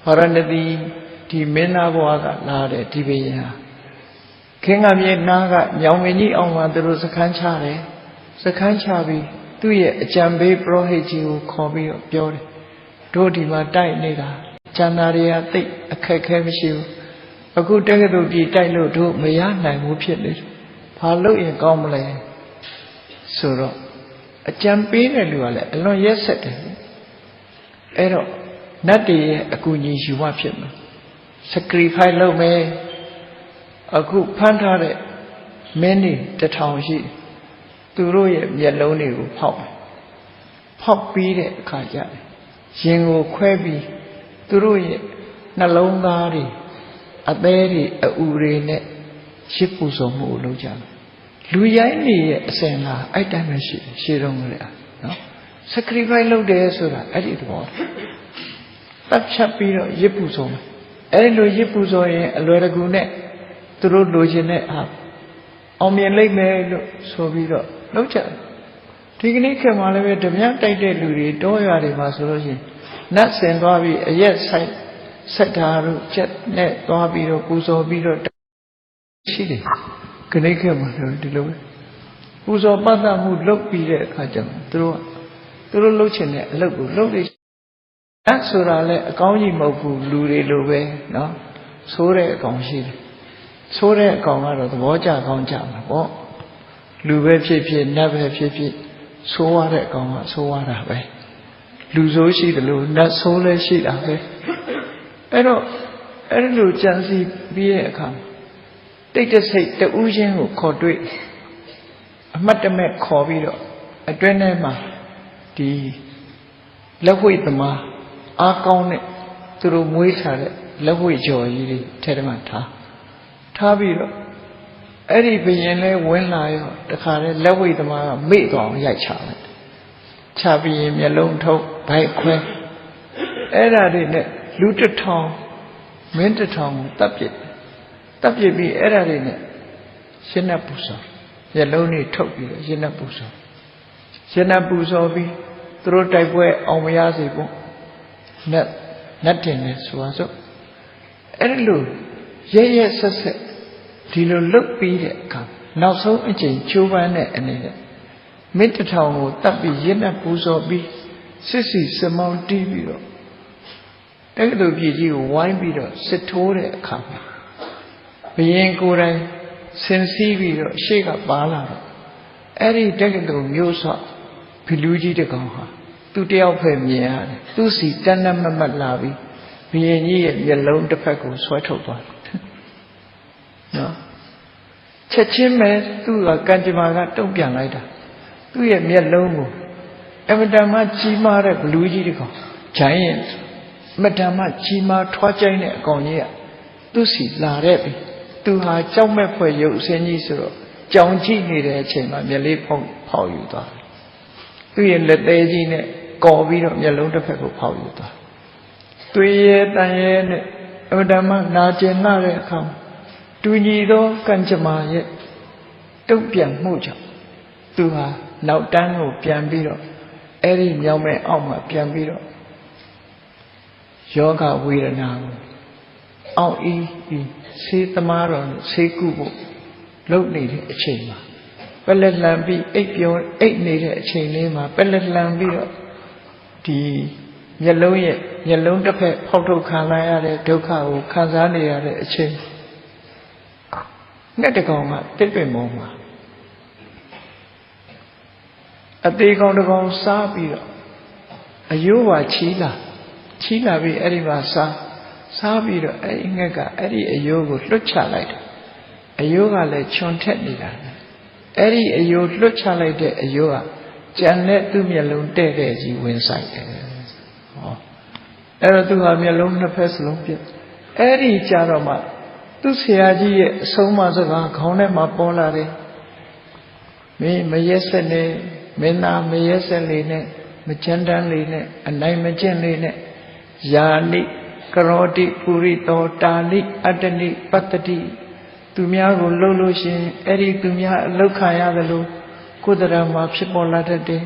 ဟရဏတိဒီမင်းသားဘဝကလာတဲ့ဒီဘယင်ဟာခင်ကမြေနားကညောင်မင်းကြီးအောင်မှသူတို့စခန်းချတယ်စခန်းချပြီးသူ့ရဲ့အကြံပေးပရောဟိတ်ကြီးကိုခေါ်ပြီးတော့ပြောတယ်တို့ဒီမှာတိုက်နေတာကျန်တာတွေကသိအခက်ခဲမရှိဘူးအခုတက္ကသိုလ်ပြည်တိုက်လို့တို့မရနိုင်ဘူးဖြစ်နေတယ်ဘာလို့ရင်ကောင်းမလဲဆိုတော့အကြံပေးတဲ့လူကလည်းအလွန်ရက်ဆက်တယ်အဲ့တော့နတ်တွေရဲ့အကူအညီယူမှဖြစ်မှာ sacrifice လုပ်မယ်အခုဖမ်းထားတဲ့မင်းတွေ1000ရှိသူတို့ရဲ့မျက်လုံးတွေကိုဖောက်ပြီးတဲ့အခါကျရင်ကိုခွဲပြီးသူတို့ရဲ့နှလုံးသားတွေအသေးတွေအူတွေနဲ့ရှစ်ပူဇော်မှုကိုလုပ်ကြတယ်လူရိုင်းတွေရဲ့အစဉ်လာအဲ့တိုင်းပဲရှိရှေးတုန်းကလေးနော် sacrifice လုပ်တယ်ဆိုတာအဲ့ဒီသဘောတပ်ဖြတ်ပြီးတော့ရစ်ပူဇော်မယ်အဲ့လိုရစ်ပူဇော်ရင်အလွယ်တကူနဲ့သူတို့လိုချင်တဲ့အောင်မြင်လိမ့်မယ်လို့ဆိုပြီးတော့လုပ်ကြတယ်ဒီကနေ့ခေတ်မှာလည်းပဲဓမြတိုက်တဲ့လူတွေတောရွာတွေမှာဆိုလို့ရှိရင်နတ်ဆင်သွားပြီးအရက်ဆိုင်ဆက်တာတို့ချက်နဲ့သွားပြီးတော့ပူဇော်ပြီးတော့ရှိတယ်ခဏခေတ်မှာလည်းဒီလိုပဲပူဇော်ပတ်သက်မှုလုပ်ပြီးတဲ့အခါကျတော့သူတို့လုပ်ချင်တဲ့အလုပ်ကိုလုပ်နေအဲ့ဆိုတာလည်းအကောင်းကြီးမဟုတ်ဘူးလူတွေလိုပဲเนาะဆိုးတဲ့အကောင်ရှိတယ်ဆိုးတဲ့အကောင်ကတော့သဘောကျကောင်းကြမှာပေါ့လူပဲဖြစ်ဖြစ်နတ်ပဲဖြစ်ဖြစ်ဆိုးရတဲ့အကောင်ကဆိုးရတာပဲလူဆိုးရှိတယ်လို့နတ်ဆိုးလည်းရှိတာပဲအဲ့တော့အဲ့ဒီလိုကြံစီပြီးတဲ့အခါတိတ်တဆိတ်တူးချင်းကိုခေါ်တွေ့အမှတ်တမဲ့ခေါ်ပြီးတော့အတွင်းထဲမှာဒီလက်ဝှေ့သမားအားကောင်းတဲ့သူတို့မွေးထားတဲ့လက်ဝှေ့ကြော်ကြီးတွေထဲထဲမှာထားပြီးတော့အဲ့ဒီဘယင်လဲဝင်လာရောတခါလဲလက်ဝှေ့သမားကမေ့သွားအောင်ရိုက်ချလိုက်ချပြီးရင်မျက်လုံးထုတ်ဗိုက်ခွဲအဲ့ဒါတွေနဲ့လူ1000မင်း1000ကိုတပ်ပစ်ပြီးအဲ့ဒါတွေနဲ့ရှင်းနှပ်ပူဇော်မျက်လုံးတွေထုတ်ပြီးရှင်းနှပ်ပူဇော်ပြီးသူတို့တိုက်ပွဲအောင်မရစေဘူးနတ်တင်နေဆိုပါစို့အဲ့ဒီလိုရဲဆက်ဒီလိုလုတ်ပြီးတဲ့အခါနောက်ဆုံးအချိန်ချိုးပန်းတဲ့အနေနဲ့မင်း1000ကိုတတ်ပြီးရင်းနဲ့ပူဇော်ပြီးစစ်စီစမောင်းတီးပြီးတော့တက္ကသိုလ်ပြည်ကြီးကိုဝိုင်းပြီးတော့စစ်ထိုးတဲ့အခါမှာဘုရင်ကိုယ်တိုင်ဆင်စီးပြီးတော့ရှေ့ကပါလာတော့အဲ့ဒီတက္ကသိုလ်မျိုးဆော့ဖီလူးကြီးတကောင်ဟာသူတယောက်ပဲမြင်ရတယ်သူစီတန်းတန်းမတ်လာပြီးဘုရင်ကြီးရဲ့မျက်လုံးတစ်ဖက်ကိုဆွဲထုတ်သွားတယ်နော်ချက်ချင်းပဲသူ့ကကံကြမ္မာကတုံ့ပြန်လိုက်တာသူ့ရဲ့မျက်လုံးကိုအမတန်မှကြီးမားတဲ့ဘလူးကြီးတကောင်ဂျိုင်းရင်အမတန်မှကြီးမားထွားကျိုင်းတဲ့အကောင်ကြီးက သူစီလာတဲ့ပြီသူဟာကြောက်မဲ့ဖွဲ့ရုပ်ဆင်းကြီးဆိုတော့ကြောင်ကြည့်နေတဲ့အချိန်မှာမျက်လေးဖောက်ယူသွားတယ်သူ့ရဲ့လက်သေးကြီးနဲ့ကော်ပြီးတော့မျက်လုံးတစ်ဖက်ကိုဖောက်ယူသွားသွေးရဲတန်ရဲနဲ့အဓမ္မနာကျင်လာတဲ့အခါတူညီသောကံကြမ္မာရဲ့တုံ့ပြန်မှုကြောင့်သူဟာနောက်တန်းကိုပြန်ပြီးတော့အဲ့ဒီမြောက်မဲ့အောက်မှာပြန်ပြီးတော့ယောဂဝေဒနာကိုအောက်ဤဆေးသမားတော်ဆေးကုဖို့လုပ်နေတဲ့အချိန်မှာပက်လက်လန်ပြီးအိတ်နေတဲ့အချိန်လေးမှာပက်လက်လန်ပြီးတော့ဒီမျက်လုံးတစ်ဖက်ဖောက်ထုတ်ခံလာရတဲ့ဒုက္ခကိုခံစားနေရတဲ့အချိန်ငှက်တကောင်ကတစ်ပင်ပေါ်မှာအသေးကောင်တကောင်စားပြီးတော့အယိုးပါချီးလာပြီးအဲ့ဒီမှာစားပြီးတော့အဲ့ဒီငှက်ကအဲ့ဒီအယိုးကိုလွတ်ချလိုက်တယ်အယိုးကလည်းခြုံထက်နေတာအဲ့ဒီအယိုးလွတ်ချလိုက်တဲ့အယိုးကကြံတဲ့သူ့မျက်လုံးတဲ့တဲ့ကြီးဝင်ဆိုင်တယ်ဟောအဲ့တော့သူဟာမျက်လုံးနှစ်ဖက်စလုံးပြတ်အဲ့ဒီကြတော့မှသူ့ဆရာကြီးရဲ့အဆုံးအမစကားခေါင်းထဲမှာပေါ်လာတယ်မင်းမရက်ဆက်နဲ့မင်းသားမရက်ဆက်လေနဲ့မချမ်းတမ်းလေနဲ့အနိုင်မကျင့်လေနဲ့ယာနိကရောတိပုရိသောတာလိအတ္တနိပတ္တိသူများကိုလှုပ်လို့ရှင်အဲ့ဒီသူများအလောက်ခံရတယ်လို့ကိုယ်တရားမှာဖြစ်ပေါ်လာတတ်တယ်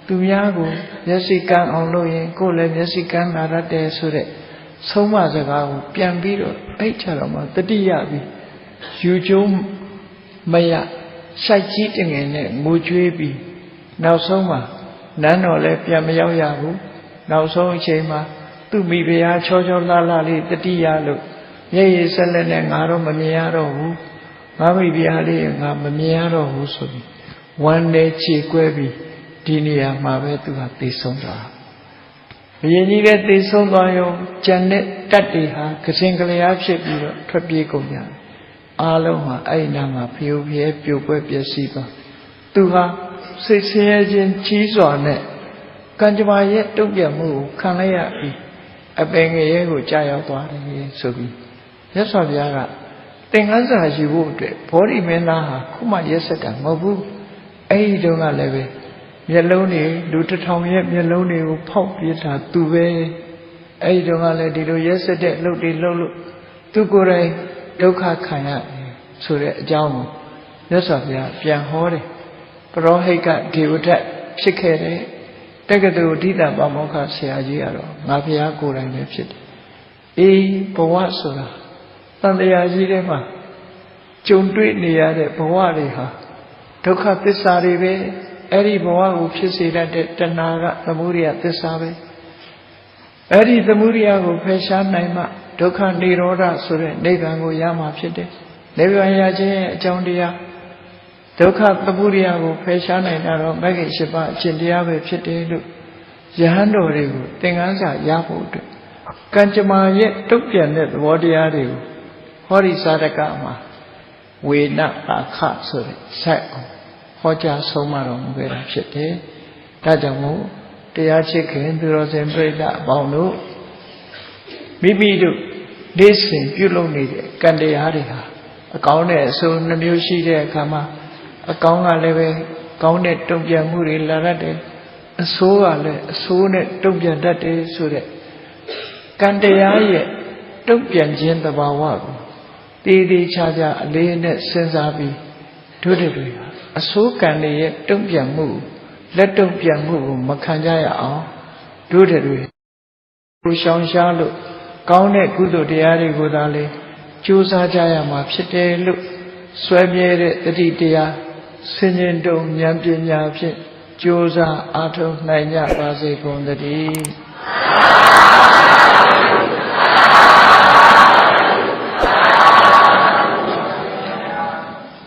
သူများကိုမျက်စိကန်းအောင်လုပ်ရင်ကိုယ်လည်းမျက်စိကန်းလာတတ်တယ်ဆိုတဲ့ဆုံးမစကားကိုပြန်ပြီးတော့အဲ့ချတော့မှတတိယပြီးယူကျုံမရစိုက်ကြီးတငယ်နဲ့ငိုကြွေးပြီးနောက်ဆုံးမှာနန်းတော်လည်းပြန်မရောက်ရဘူးနောက်ဆုံးအချိန်မှာသူ့မိဖုရားချောချောလှလှလေးတတိယလို့မျက်ရည်ဆက်လက်နဲ့ငါတော့မမြင်ရတော့ဘူးငါမိဖုရားလေးငါမမြင်ရတော့ဘူးဆိုပြီးဝမ်းနဲ့ခြေကွဲပြီးဒီနေရာမှာပဲသူဟာသိဆုံးသွားဘုရင်ကြီးလည်းသိဆုံးသွားရောကျန်တဲ့တတ်တွေဟာကစင်ကလျားဖြစ်ပြီးတော့ထွက်ပြေးကုန်ကြတယ်အားလုံးဟာအဲ့နာမှာဖျို့ဖျဲပြိုကွဲပျက်စီးသွားသူဟာစိတ်ဆင်းရဲခြင်းကြီးစွာနဲ့ကံကြမ္မာရဲ့တုံ့ပြန်မှုကိုခံလိုက်ရပြီးအပင်ငရဲကိုကြာရောက်သွားတယ်ဆိုပြီးမြတ်စွာဘုရားကသင်္ကန်းစာယူဖို့အတွက်ဘောဓိမင်းသားဟာခုမှရက်စက်တာမဟုတ်ဘူးအဲ့ဒီတုန်းကလည်းပဲမျက်လုံးတွေလူတစ်ထောင်ရဲ့မျက်လုံးတွေကိုဖောက်ပြတာသူပဲအဲ့ဒီတုန်းကလည်းဒီလိုရက်စက်တဲ့လှုပ်တွေလှုပ်လို့သူကိုယ်တိုင်ဒုက္ခခံရတယ်ဆိုတဲ့အကြောင်းကိုမြတ်စွာဘုရားပြန်ဟောတယ်ပရောဟိတ်ကဒေဝဒတ်ဖြစ်ခဲ့တဲ့တက္ကသိုလ်ဒိဋ္ဌပါမောက္ခဆရာကြီးကတော့ငါဘုရားကိုယ်တိုင်ပဲဖြစ်တယ်အေးဘဝဆိုတာတန်တရားကြီးထဲမှာကြုံတွေ့နေရတဲ့ဘဝတွေဟာဒုက္ခသစ္စာတွေပဲအဲ့ဒီဘဝကိုဖြစ်စေတတ်တဲ့တဏှာကသမုဒယသစ္စာပဲအဲ့ဒီသမုဒယကိုဖယ်ရှားနိုင်မှဒုက္ခនិရောဓဆိုတဲ့နိဗ္ဗာန်ကိုရမှာဖြစ်တယ်နိဗ္ဗာန်ရခြင်းရဲ့အကြောင်းတရားဒုက္ခသမုဒယကိုဖယ်ရှားနိုင်တာတော့မဂ္ဂင်၈ပါးအကျင့်တရားပဲဖြစ်တယ်လို့ယဟန်တော်တွေကိုသင်္ကန်းစာရဖို့အတွက်ကံကြမ္မာရဲ့တုတ်ပြန်တဲ့သဘောတရားတွေကိုဟောဒီစာတကမှာဝေနပါခဆိုတဲ့ဆက်အောင်ဟောကြားဆုံးမတော်မူခဲ့တာဖြစ်တယ်။ဒါကြောင့်မို့တရားချစ်ခင်သူတော်စင်ပြိဿအပေါင်းတို့မိမိတို့နေ့စဉ်ပြုလုပ်နေတဲ့ကံတရားတွေဟာအကောင်းနဲ့အဆိုးနှမျိုးရှိတဲ့အခါမှာအကောင်းကလည်းပဲကောင်းတဲ့တုံ့ပြန်မှုတွေလာတတ်တယ်အဆိုးကလည်းအဆိုးနဲ့တုံ့ပြန်တတ်တယ်ဆိုတဲ့ကံတရားရဲ့တုံ့ပြန်ခြင်းသဘာဝကိုတည်တည်ချာချာအလေးနဲ့စဉ်းစားပြီးတို့တွေအဆိုးကံတွေရဲ့တုံ့ပြန်မှုလက်တုံ့ပြန်မှုကိုမခံကြရအောင်တို့တွေကိုရှောင်ရှားလို့ကောင်းတဲ့ကုသိုလ်တရားတွေကိုသာလေကြိုးစားကြရမှာဖြစ်တယ်လို့ဆွဲမြဲတဲ့တတိတရားဆင်ញင်တုံဉာဏ်ပညာဖြင့်ကြိုးစားအားထုတ်နိုင်ကြပါစေကုန်သတည်း